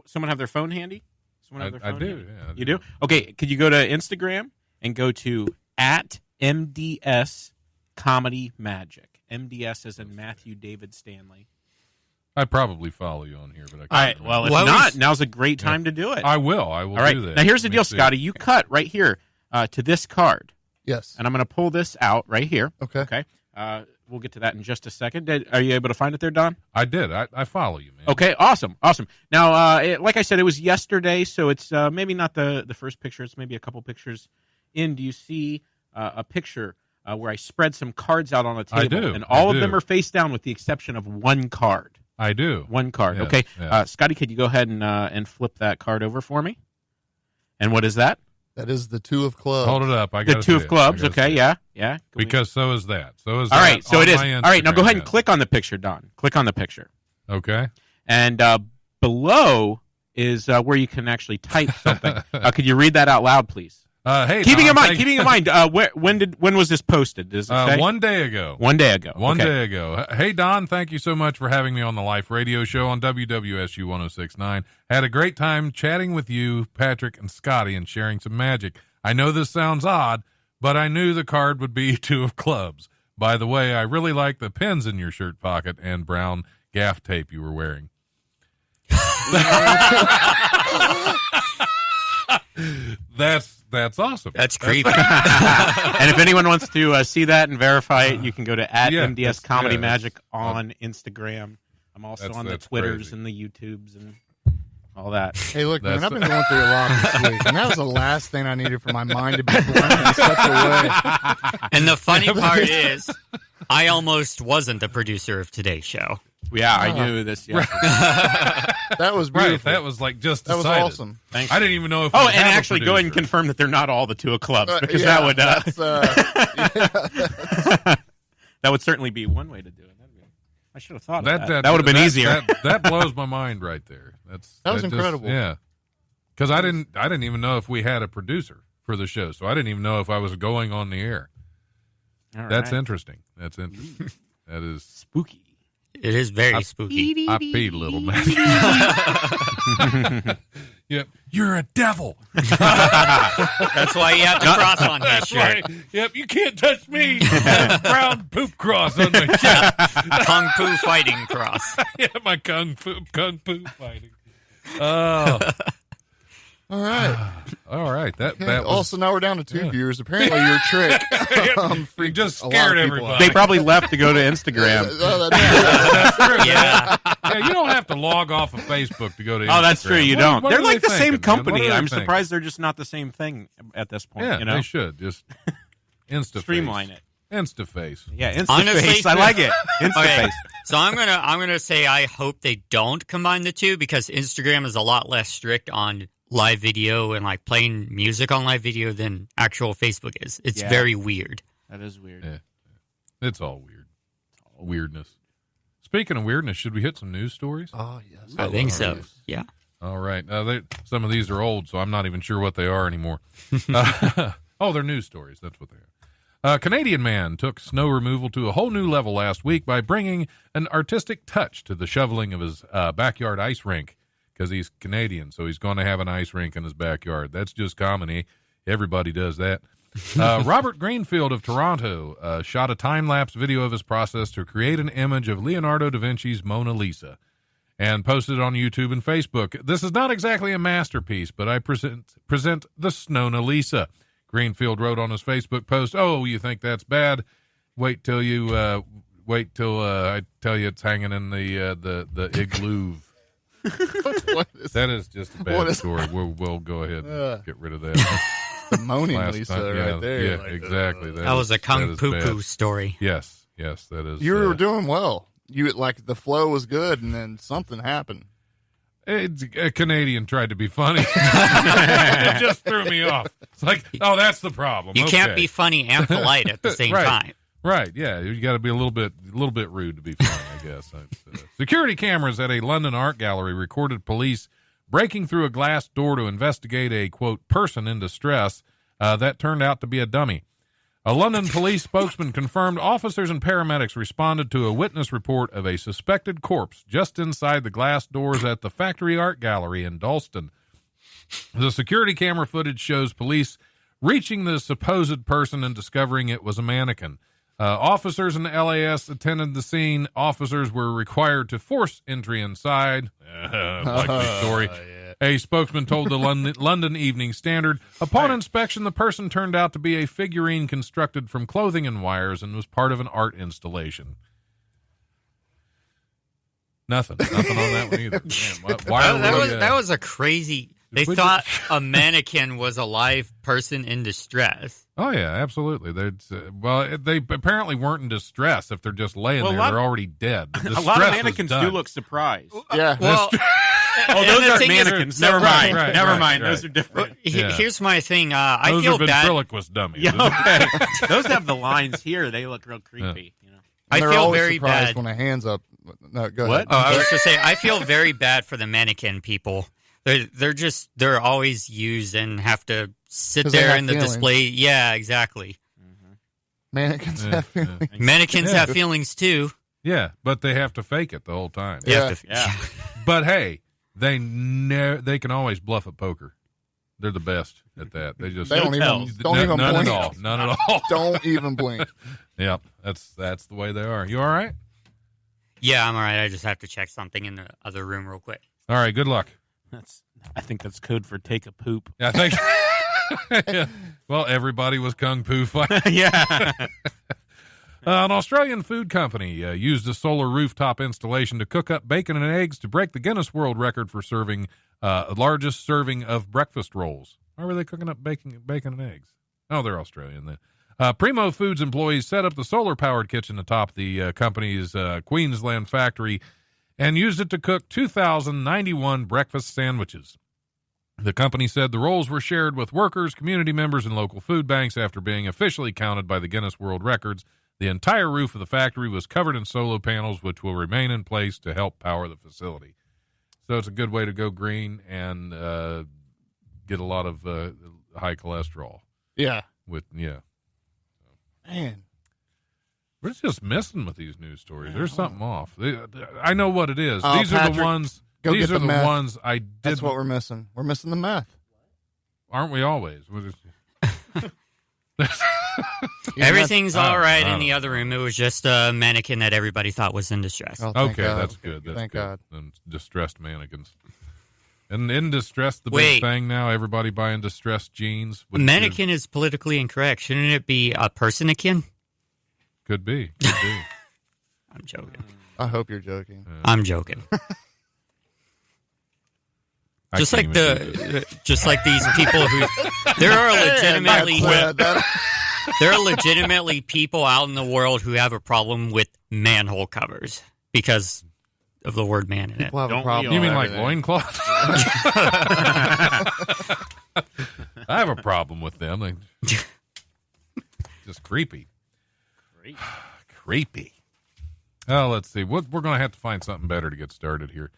someone have their phone handy I do. Yeah, you do? Okay, could you go to Instagram and go to @MDS Comedy Magic? MDS as in Matthew David Stanley. I probably follow you on here, but I can't. All right, well, if not, now's a great time to do it. I will All right. do that. Now, here's the deal, Scotty. You cut right here to this card. Yes. And I'm going to pull this out right here. Okay. Okay. We'll get to that in just a second. Are you able to find it there, Don? I did. I follow you, man. Okay, awesome. Now, like I said, it was yesterday, so it's maybe not the first picture. It's maybe a couple pictures in. Do you see a picture where I spread some cards out on a table? I do. And all of them are face down with the exception of one card. I do. One card. Yes, okay. yes. Scotty, could you go ahead and flip that card over for me? And what is that? That is the 2 of clubs. Hold it up. I The got 2 of clubs. Okay, yeah. Because so is that. So is all that. right, so it is. My All right, now go Instagram, ahead and yes. click on the picture, Don. Click on the picture. Okay. And below is where you can actually type something. Could you read that out loud, please? Hey, keeping Don, in mind, when was this posted? Does it say? 1 day ago. 1 day ago. One Okay. day ago. Hey, Don, thank you so much for having me on the Life Radio Show on WWSU 1069. Had a great time chatting with you, Patrick, and Scotty, and sharing some magic. I know this sounds odd, but I knew the card would be 2 of clubs. By the way, I really like the pins in your shirt pocket and brown gaff tape you were wearing. That's awesome. That's creepy. And if anyone wants to see that and verify it, you can go to @MDS Comedy yeah, Magic on Instagram. I'm also on the Twitters crazy. and the YouTubes and all that. Hey, look, man, I've been going through a lot this week, and that was the last thing I needed for my mind to be blown in such a way. And the funny part is, I almost wasn't the producer of today's show. Yeah, I knew this. Yeah. That was beautiful. Right, that was like just That was decided. awesome. Thanks. I didn't even know if Oh, we'd and have a actually go ahead and producer. confirm that they're not all the 2 of clubs, because yeah, that would that's, that would certainly be one way to do it. I should have thought of that. That Would have been easier. That blows my mind right there. That was incredible. Yeah, because I didn't even know if we had a producer for the show, so I didn't even know if I was going on the air. All That's right. interesting. That's interesting. That is spooky. It is very spooky. I peed a little, man. Yep, you're a devil. That's why you have to cross on his That's shirt. right. Yep, you can't touch me. Brown poop cross on my chest. Kung Fu fighting cross. Yeah, my kung fu fighting. Oh. all right. All right. That Okay, was also, now we're down to 2 viewers. Apparently, your trick you freaked just a lot scared of people everybody. They probably left to go to Instagram. Oh, that's That's true. Yeah. Yeah, you don't have to log off of Facebook to go to Oh, that's Instagram. true. You What- don't. what They're are like they the same thinking, man? company. What are they I'm thinking? surprised they're just not the same thing at this point. Yeah, you know? they should just Streamline it. Instaface. Yeah, Instaface. Honestly- I like it. Okay, Instaface. so I'm gonna say I hope they don't combine the 2 because Instagram is a lot less strict on live video and like playing music on live video than actual Facebook is. It's Yeah. very weird. That is weird. Yeah. It's all weird. Weirdness. Speaking of weirdness, should we hit some news stories? Oh, yes. I think so. right. Yeah. All right. Some of these are old, so I'm not even sure what they are anymore. They're news stories. That's what they are. A Canadian man took snow removal to a whole new level last week by bringing an artistic touch to the shoveling of his backyard ice rink, because he's Canadian, so he's going to have an ice rink in his backyard. That's just common. Everybody does that. Robert Greenfield of Toronto shot a time-lapse video of his process to create an image of Leonardo da Vinci's Mona Lisa and posted it on YouTube and Facebook. This is not exactly a masterpiece, but I present the Snona Lisa. Greenfield wrote on his Facebook post, "Oh, you think that's bad? Wait till I tell you it's hanging in the igloo." That is just a bad story. We'll go ahead and get rid of that. the moaning Last Lisa time, right there. Yeah, Like, exactly. That was a Kung Poo story. Yes, that is. You were doing well. You like the flow was good, and then something happened. A Canadian tried to be funny. It just threw me off. It's like, oh, that's the problem. You can't be funny and polite at the same time. Right, yeah. You got to be a little bit rude to be funny, I guess. Security cameras at a London art gallery recorded police breaking through a glass door to investigate a, quote, person in distress that turned out to be a dummy. A London police spokesman confirmed officers and paramedics responded to a witness report of a suspected corpse just inside the glass doors at the Factory Art Gallery in Dalston. The security camera footage shows police reaching the supposed person and discovering it was a mannequin. Officers in the LAS attended the scene. Officers were required to force entry inside. Likely story. Yeah. A spokesman told the London Evening Standard, upon inspection, the person turned out to be a figurine constructed from clothing and wires and was part of an art installation. Nothing on that one either. Man, that was a crazy... They thought a mannequin was a live person in distress. Oh, yeah, absolutely. They apparently weren't in distress if they're just laying there. They're already dead. A lot of mannequins do look surprised. Yeah. Well, those aren't mannequins. Never mind. Never mind. Right. Those are different. Here's my thing. I those feel are bad. ventriloquist dummies. Yeah, okay. Those have the lines here. They look real creepy. Yeah. You know? I they're feel always very surprised bad when a hand's up. No, go What? ahead. I was going to say, I feel very bad for the mannequin people. They're always used and have to sit there in the display. Yeah, exactly. Mannequins have feelings. Mannequins have feelings too. Yeah, but they have to fake it the whole time. Yeah. But hey, they can always bluff at poker. They're the best at that. They don't even blink. None at all. Don't even blink. Yep, that's the way they are. You all right? Yeah, I'm all right. I just have to check something in the other room real quick. All right, good luck. I think that's code for take a poop. I think. Yeah. Well, everybody was kung fu fighting. Yeah. An Australian food company used a solar rooftop installation to cook up bacon and eggs to break the Guinness World Record for serving the largest serving of breakfast rolls. Why were they cooking up bacon and eggs? Oh, they're Australian then. Primo Foods employees set up the solar-powered kitchen atop the company's Queensland factory and used it to cook 2,091 breakfast sandwiches. The company said the rolls were shared with workers, community members, and local food banks after being officially counted by the Guinness World Records. The entire roof of the factory was covered in solar panels, which will remain in place to help power the facility. So it's a good way to go green and get a lot of high cholesterol. Yeah. Man. We're just messing with these news stories. There's something off. I know what it is. These are the ones. These are the ones I did. That's what we're missing. We're missing the meth. Aren't we always? Everything's all right in the other room. It was just a mannequin that everybody thought was in distress. Oh, okay, that's good. Thank God. And distressed mannequins. And in distress, the big thing now, everybody buying distressed jeans. Mannequin is politically incorrect. Shouldn't it be a person-akin? Could be. I'm joking. I hope you're joking. I'm joking. Just like these people who there are legitimately people out in the world who have a problem with manhole covers because of the word man in it. Have a problem. You mean like loincloths? I have a problem with them. They're just creepy. Creepy. Oh, let's see. We're going to have to find something better to get started here.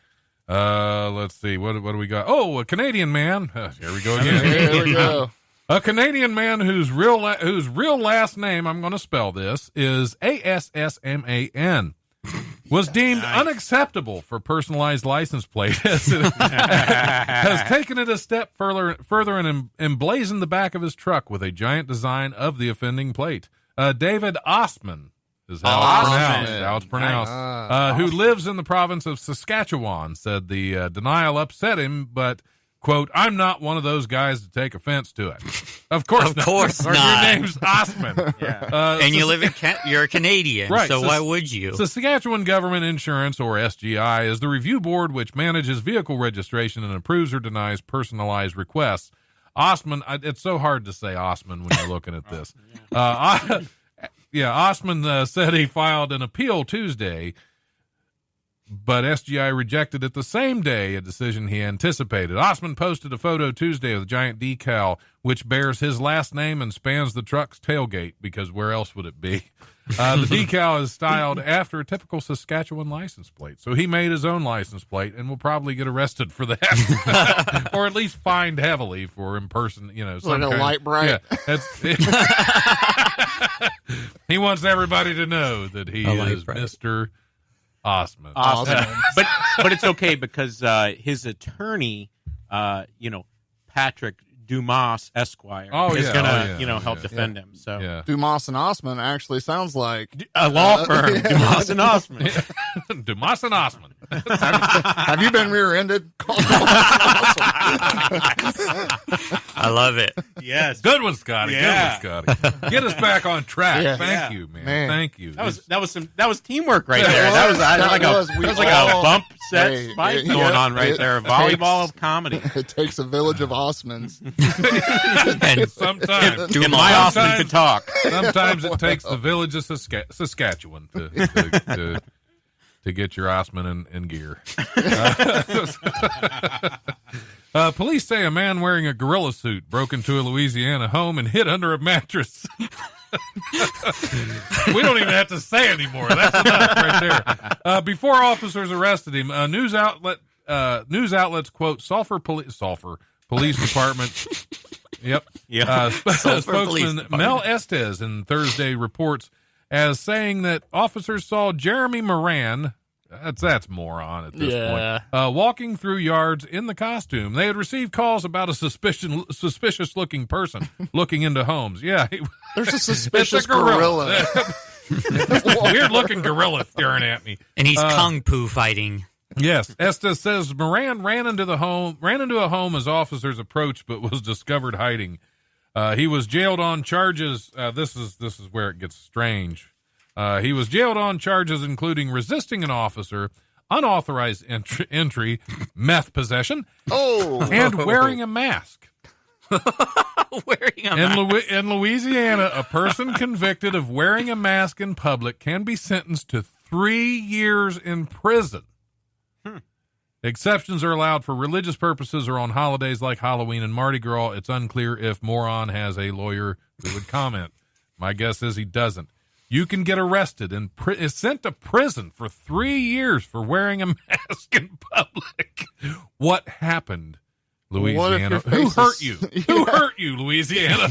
Let's see. What do we got? Oh, a Canadian man. Here we go again. Here we go. A Canadian man whose real last name, I'm going to spell this, is ASSMAN, was deemed unacceptable for personalized license plate has taken it a step further and emblazoned the back of his truck with a giant design of the offending plate. David Ostman is how it's pronounced. Who lives in the province of Saskatchewan, said the denial upset him, but, quote, I'm not one of those guys to take offense to it. Of course not. Your name's Ostman. Yeah. And you live you're a Canadian, right, so why would you? Saskatchewan Government Insurance, or SGI, is the review board which manages vehicle registration and approves or denies personalized requests. Ostman, it's so hard to say Ostman when you're looking at this. Ostman said he filed an appeal Tuesday, but SGI rejected it the same day, a decision he anticipated. Ostman posted a photo Tuesday of the giant decal, which bears his last name and spans the truck's tailgate, because where else would it be? The decal is styled after a typical Saskatchewan license plate. So he made his own license plate and will probably get arrested for that. Or at least fined heavily for some like a light bright. Yeah, he wants everybody to know that he is Mr. Ostman. But it's okay because his attorney, Patrick Dumas Esquire is going to help defend him. So Dumas and Osman actually sounds like a law firm. Dumas and Osman. Dumas and Osman. Have you been rear-ended? I love it. Yes, good one, Scotty. Yeah. Good one, Scotty. Get us back on track. Yeah. Thank you, man. Thank you. That was teamwork right there. That was like a bump set fight going on right there. A volleyball of comedy. It takes a village of Osmans. And sometimes, if my Osman could talk. Sometimes it takes the village of Saskatchewan to get your Osman in gear. Police say a man wearing a gorilla suit broke into a Louisiana home and hid under a mattress. We don't even have to say anymore. That's enough right there. Before officers arrested him, news outlets quote Sulphur Police Department. Yep. Spokesman Mel Estes in Thursday reports as saying that officers saw Jeremy Moran. That's moron at this point. Walking through yards in the costume. They had received calls about a suspicious-looking person looking into homes. Yeah. There's a suspicious gorilla. Weird-looking gorilla staring at me. And he's kung fu fighting. Yes. Estes says Moran ran into a home as officers approached, but was discovered hiding. He was jailed on charges. This is where it gets strange. He was jailed on charges including resisting an officer, unauthorized entry, meth possession, and wearing a mask. In Louisiana, a person convicted of wearing a mask in public can be sentenced to 3 years in prison. Exceptions are allowed for religious purposes or on holidays like Halloween and Mardi Gras. It's unclear if Moron has a lawyer who would comment. My guess is he doesn't. You can get arrested and is sent to prison for 3 years for wearing a mask in public. What happened, Louisiana? Who hurt you? Who hurt you, Louisiana?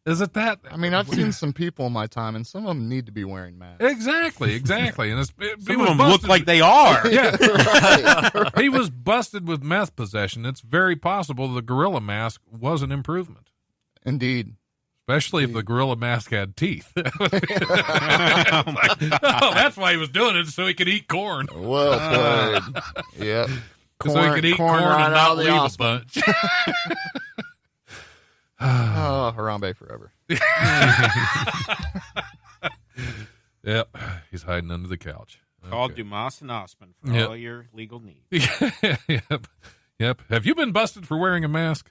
Is it that? I mean, I've seen some people in my time, and some of them need to be wearing masks. Exactly. And some of them look like they are. Yeah. Right. He was busted with meth possession. It's very possible the gorilla mask was an improvement. Indeed. Especially if the gorilla mask had teeth. That's why he was doing it, so he could eat corn. Well played. Yep. So he could eat corn and not leave a bunch. Harambe forever. Yep. He's hiding under the couch. Call Dumas and Osman for all your legal needs. Yep. Have you been busted for wearing a mask?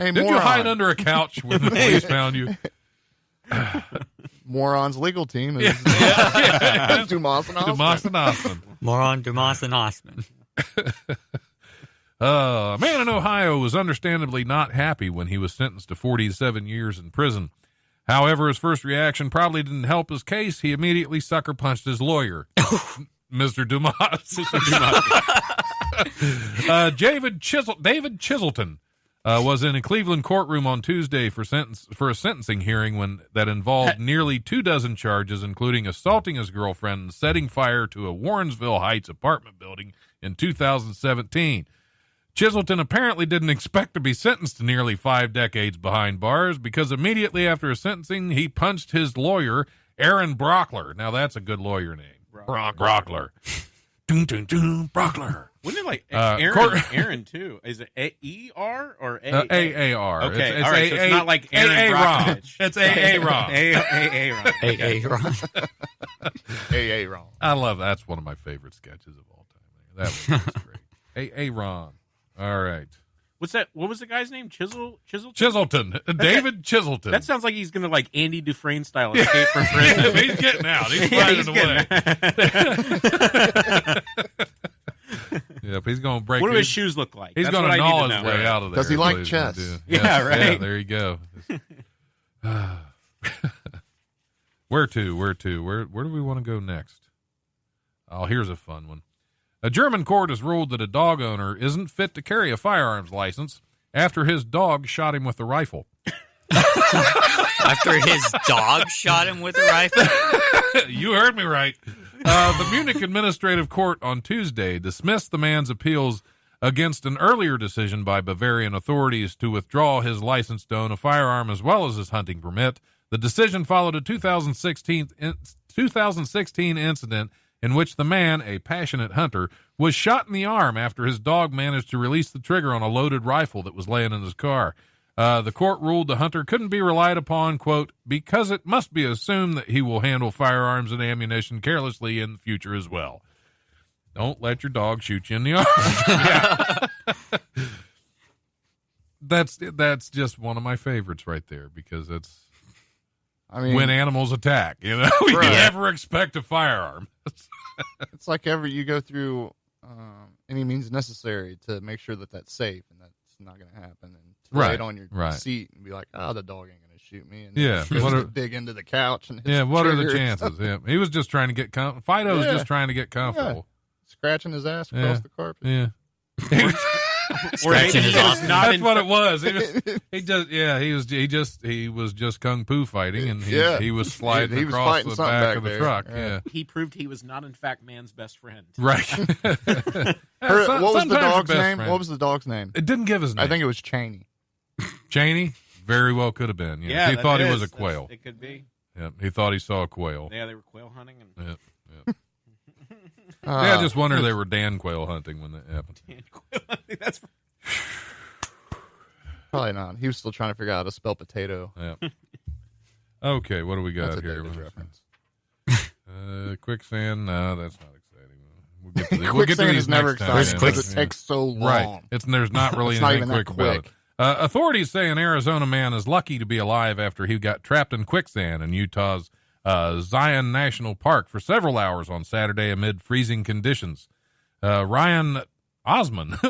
Hey, did you hide under a couch when the police found you? Moron's legal team is Dumas and Osman. Dumas and Osman. Moron, Dumas, and Osman. A man in Ohio was understandably not happy when he was sentenced to 47 years in prison. However, his first reaction probably didn't help his case. He immediately sucker punched his lawyer, Mr. Dumas. David Chiselton was in a Cleveland courtroom on Tuesday for a sentencing hearing that involved nearly 24 charges, including assaulting his girlfriend and setting fire to a Warrensville Heights apartment building in 2017. Chiselton apparently didn't expect to be sentenced to nearly 5 decades behind bars because immediately after his sentencing, he punched his lawyer, Aaron Brockler. Now, that's a good lawyer name. Brockler. Brockler. Wouldn't it like Aaron too? Is it A-E-R or A-A-R? Okay, all right, so it's not like Aaron Brockovich. It's A-A-Ron. A-A-Ron. A-A-Ron. A-A-Ron. I love that. That's one of my favorite sketches of all time. That was great. A-A-Ron. All right. What's that? What was the guy's name? Chiselton? David Chiselton. That sounds like he's going to like Andy Dufresne style escape from prison. He's getting out. He's finding away. Yep, he's going to break. What do his shoes look like? He's going to gnaw his way out of there. Does he like chess? Yeah, right. Yeah, there you go. Where to? Where do we want to go next? Oh, here's a fun one. A German court has ruled that a dog owner isn't fit to carry a firearms license after his dog shot him with a rifle. After his dog shot him with a rifle? You heard me right. The Munich Administrative Court on Tuesday dismissed the man's appeals against an earlier decision by Bavarian authorities to withdraw his license to own a firearm as well as his hunting permit. The decision followed a 2016 incident in which the man, a passionate hunter, was shot in the arm after his dog managed to release the trigger on a loaded rifle that was laying in his car. The court ruled the hunter couldn't be relied upon, quote, because it must be assumed that he will handle firearms and ammunition carelessly in the future as well. Don't let your dog shoot you in the arm. That's just one of my favorites right there, because it's when animals attack, you never expect a firearm. It's like you go through any means necessary to make sure that that's safe, and that's not going to happen. And to lay it on your seat and be like, oh, the dog ain't going to shoot me. And dig into the couch. And what are the chances? Yeah. He was just trying to get Fido was just trying to get comfortable. Scratching his ass across the carpet. Yeah. Scratching his ass. That's what it was. He was just kung fu fighting, and he was sliding across the back of the truck. Yeah. He proved he was not, in fact, man's best friend. Right. What was the dog's name? Friend. What was the dog's name? It didn't give his name. I think it was Cheney. Cheney? Very well could have been. Yeah. He thought he was a quail. It could be. Yeah. He thought he saw a quail. Yeah, they were quail hunting. Yep. I just wonder they were Dan quail hunting when that happened. Dan quail hunting. That's probably not. He was still trying to figure out how to spell potato. Yeah. Okay, what do we got here? Reference. Quicksand? No, that's not exciting. We'll get to these never exciting because it takes so long. Right. There's not really anything quick about it. Authorities say an Arizona man is lucky to be alive after he got trapped in quicksand in Utah's Zion National Park for several hours on Saturday amid freezing conditions. Ryan Osman. Never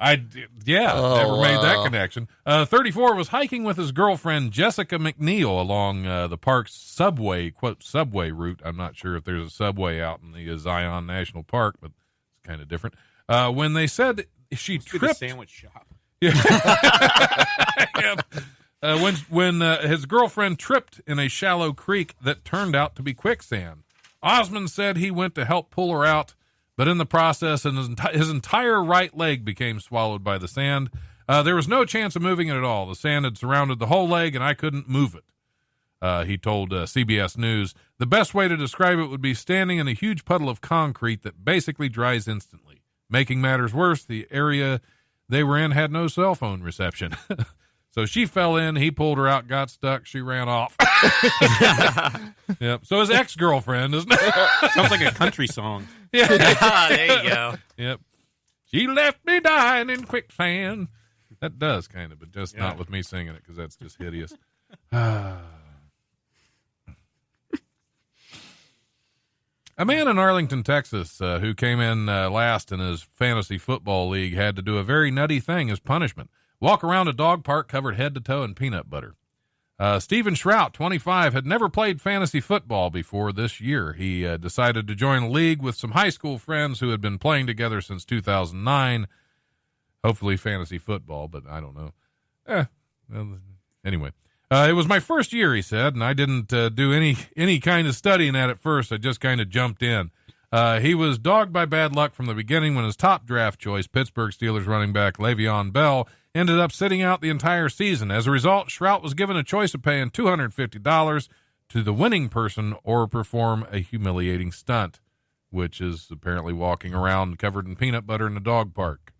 made that connection. 34 was hiking with his girlfriend Jessica McNeil along the park's subway, quote, subway route. I'm not sure if there's a subway out in the Zion National Park, but it's kind of different. When they said she tripped. The sandwich shop. Yeah. When his girlfriend tripped in a shallow creek that turned out to be quicksand. Osmond said he went to help pull her out, but in the process, his entire right leg became swallowed by the sand. There was no chance of moving it at all. The sand had surrounded the whole leg, and I couldn't move it. He told CBS News, the best way to describe it would be standing in a huge puddle of concrete that basically dries instantly. Making matters worse, the area they were in had no cell phone reception. So she fell in, he pulled her out, got stuck, she ran off. Yep. So his ex-girlfriend, isn't it? Sounds like a country song. Yeah. There you go. Yep. She left me dying in quicksand. That does kind of, but just not with me singing it, because that's just hideous. A man in Arlington, Texas, who came in last in his fantasy football league had to do a very nutty thing as punishment. Walk around a dog park covered head to toe in peanut butter. Stephen Shrout, 25, had never played fantasy football before this year. He decided to join a league with some high school friends who had been playing together since 2009. Hopefully fantasy football, but I don't know. Anyway. It was my first year, he said, and I didn't do any kind of studying at first. I just kind of jumped in. He was dogged by bad luck from the beginning when his top draft choice, Pittsburgh Steelers running back Le'Veon Bell, ended up sitting out the entire season. As a result, Shrout was given a choice of paying $250 to the winning person or perform a humiliating stunt, which is apparently walking around covered in peanut butter in a dog park.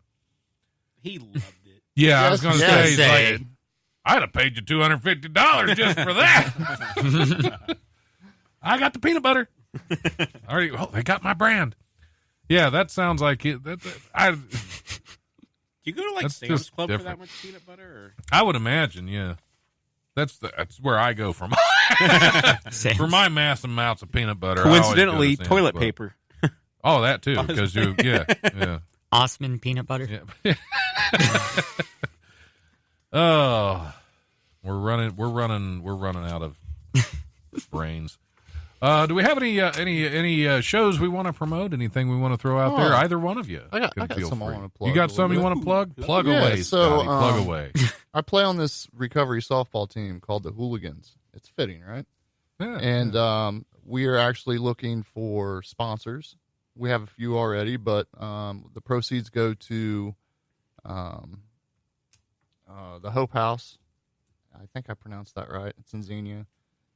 He loved it. Yeah, I was going to say, he's like, I'd have paid you $250 just for that. I got the peanut butter. They got my brand. Yeah, that sounds like it. You go to like Sam's Club for that much peanut butter? Or? I would imagine, yeah. That's where I go for my mass amounts of peanut butter. Coincidentally, toilet paper. Oh, that too, because yeah. Osman peanut butter. Yeah. Oh, we're running out of brains. Do we have any shows we want to promote? Anything we want to throw out there? Either one of you. I got some I want to plug. You got some you want to plug? Plug away, Scotty. Plug away. I play on this recovery softball team called the Hooligans. It's fitting, right? Yeah. And we are actually looking for sponsors we have a few already, but the proceeds go to the Hope House. I think I pronounced that right. It's in Xenia.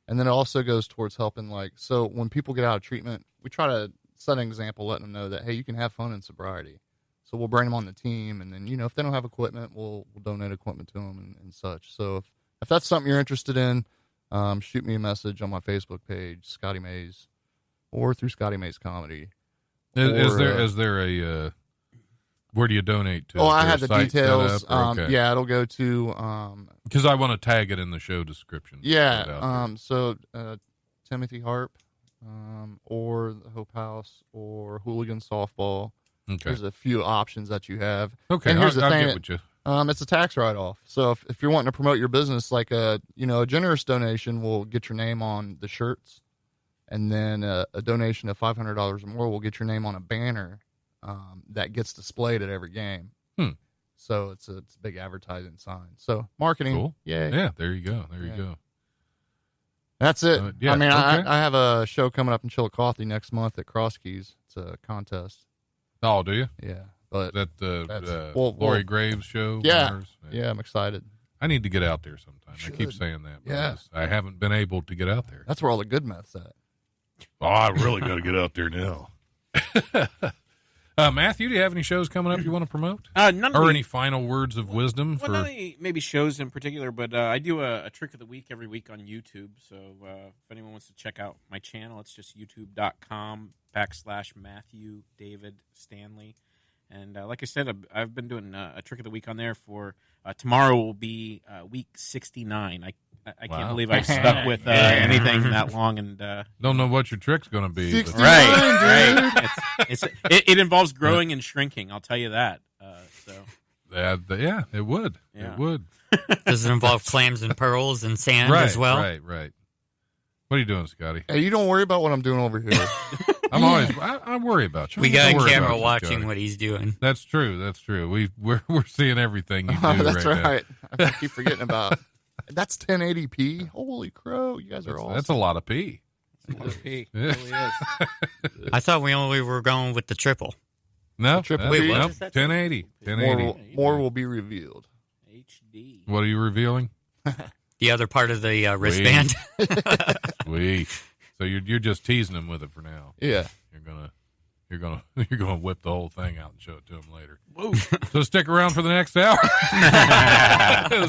And then it also goes towards helping, so when people get out of treatment, we try to set an example, letting them know that, hey, you can have fun in sobriety. So we'll bring them on the team, and then, if they don't have equipment, we'll donate equipment to them and such. So if that's something you're interested in, shoot me a message on my Facebook page, Scotty Mays, or through Scotty Mays Comedy. Is there a where do you donate to? Oh, I had the details. Okay. Yeah, it'll go to because I want to tag it in the show description. Yeah. So Timothy Harp, or the Hope House, or Hooligan Softball. Okay. There's a few options that you have. Okay. And here's the thing. Get with you. It's a tax write-off. So if you're wanting to promote your business, like a generous donation will get your name on the shirts, and then a donation of $500 or more will get your name on a banner that gets displayed at every game. So it's a big advertising sign. So marketing, cool. Yeah, there you go. There you go. That's it. Yeah, I mean, okay. I have a show coming up in Chillicothe next month at Cross Keys. It's a contest. Oh, do you? Yeah. But that Lori Graves show? Yeah. Yeah, I'm excited. I need to get out there sometime. I keep saying that. Yeah. I haven't been able to get out there. That's where all the good meth's at. Oh, I really got to get out there now. Matthew, do you have any shows coming up you want to promote? Any final words of wisdom? Well, not any maybe shows in particular, but I do a trick of the week every week on YouTube. So if anyone wants to check out my channel, it's just youtube.com/Matthew David Stanley. And like I said, I've been doing a trick of the week on there for tomorrow will be week 69. I can't believe I stuck with anything that long, and don't know what your trick's going to be. 69, right. It involves growing and shrinking. I'll tell you that. Yeah, it would. Yeah. It would. Does it involve clams and pearls and sand as well? Right. What are you doing, Scotty? Hey, you don't worry about what I'm doing over here. I worry about you. We got a camera watching what he's doing. That's true. We're seeing everything you do. That's right. I keep forgetting about. That's 1080p. Holy crow! You guys are awesome. That's a lot of P. That's a lot of P. Yeah. It really is. I thought we only were going with the triple. No, triple. Wait, what nope, is that? 1080. 1080. More will be revealed. HD. What are you revealing? The other part of the wristband. Sweet. So you're just teasing him with it for now. Yeah. You're gonna whip the whole thing out and show it to him later. Whoa. So stick around for the next hour.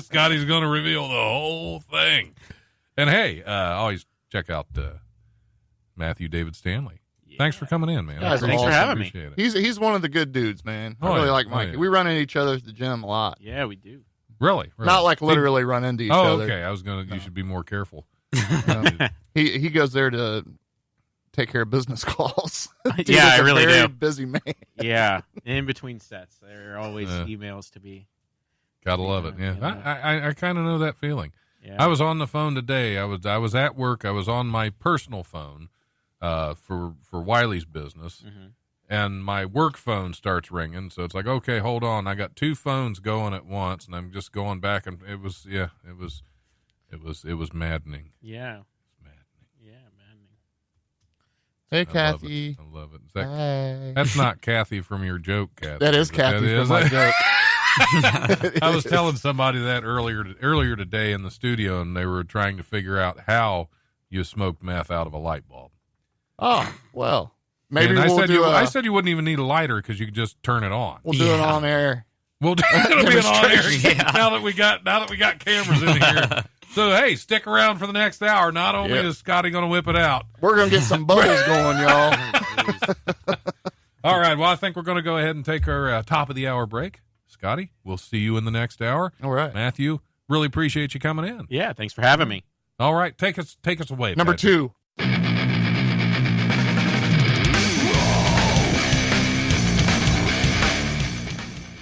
Scotty's gonna reveal the whole thing. And hey, always check out Matthew David Stanley. Yeah. Thanks for coming in, man. Thanks for having me. It. He's one of the good dudes, man. I really like Mike. Yeah. We run into each other at the gym a lot. Yeah, we do. Really? Not like literally run into each other. Okay. You should be more careful. He goes there to take care of business calls. Yeah, I really do. Busy man. Yeah, in between sets, there are always emails to be. Gotta love it. Yeah, I kind of know that feeling. Yeah. I was on the phone today. I was at work. I was on my personal phone for Wiley's business, and my work phone starts ringing. So it's like, okay, hold on. I got two phones going at once, and I'm just going back, and it was maddening. Yeah. Hey, Kathy. I love it. That's not Kathy from your joke, Kathy. That is Kathy from my joke. I was telling somebody that earlier today in the studio, and they were trying to figure out how you smoked meth out of a light bulb. Oh, well. Maybe I said you wouldn't even need a lighter because you could just turn it on. We'll do it on air. We'll do it on air now that we got cameras in here. So, hey, stick around for the next hour. Not only is Scotty going to whip it out. We're going to get some bubbles going, y'all. All right. Well, I think we're going to go ahead and take our top of the hour break. Scotty, we'll see you in the next hour. All right. Matthew, really appreciate you coming in. Yeah, thanks for having me. All right. Take us away, Number Patrick. 2.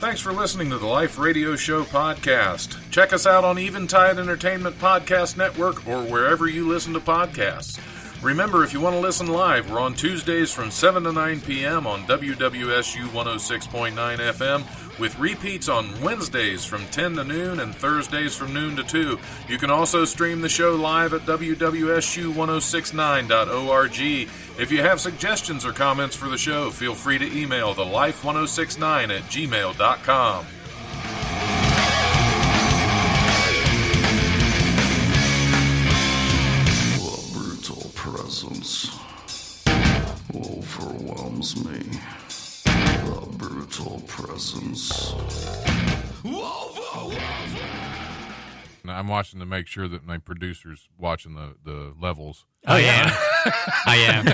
Thanks for listening to the Life Radio Show podcast. Check us out on Eventide Entertainment Podcast Network or wherever you listen to podcasts. Remember, if you want to listen live, we're on Tuesdays from 7 to 9 p.m. on WWSU 106.9 FM with repeats on Wednesdays from 10 to noon and Thursdays from noon to 2. You can also stream the show live at wwsu1069.org. If you have suggestions or comments for the show, feel free to email thelife1069@gmail.com. The brutal presence overwhelms me. The brutal presence. Now, I'm watching to make sure that my producer's watching the levels. Oh, yeah. I am.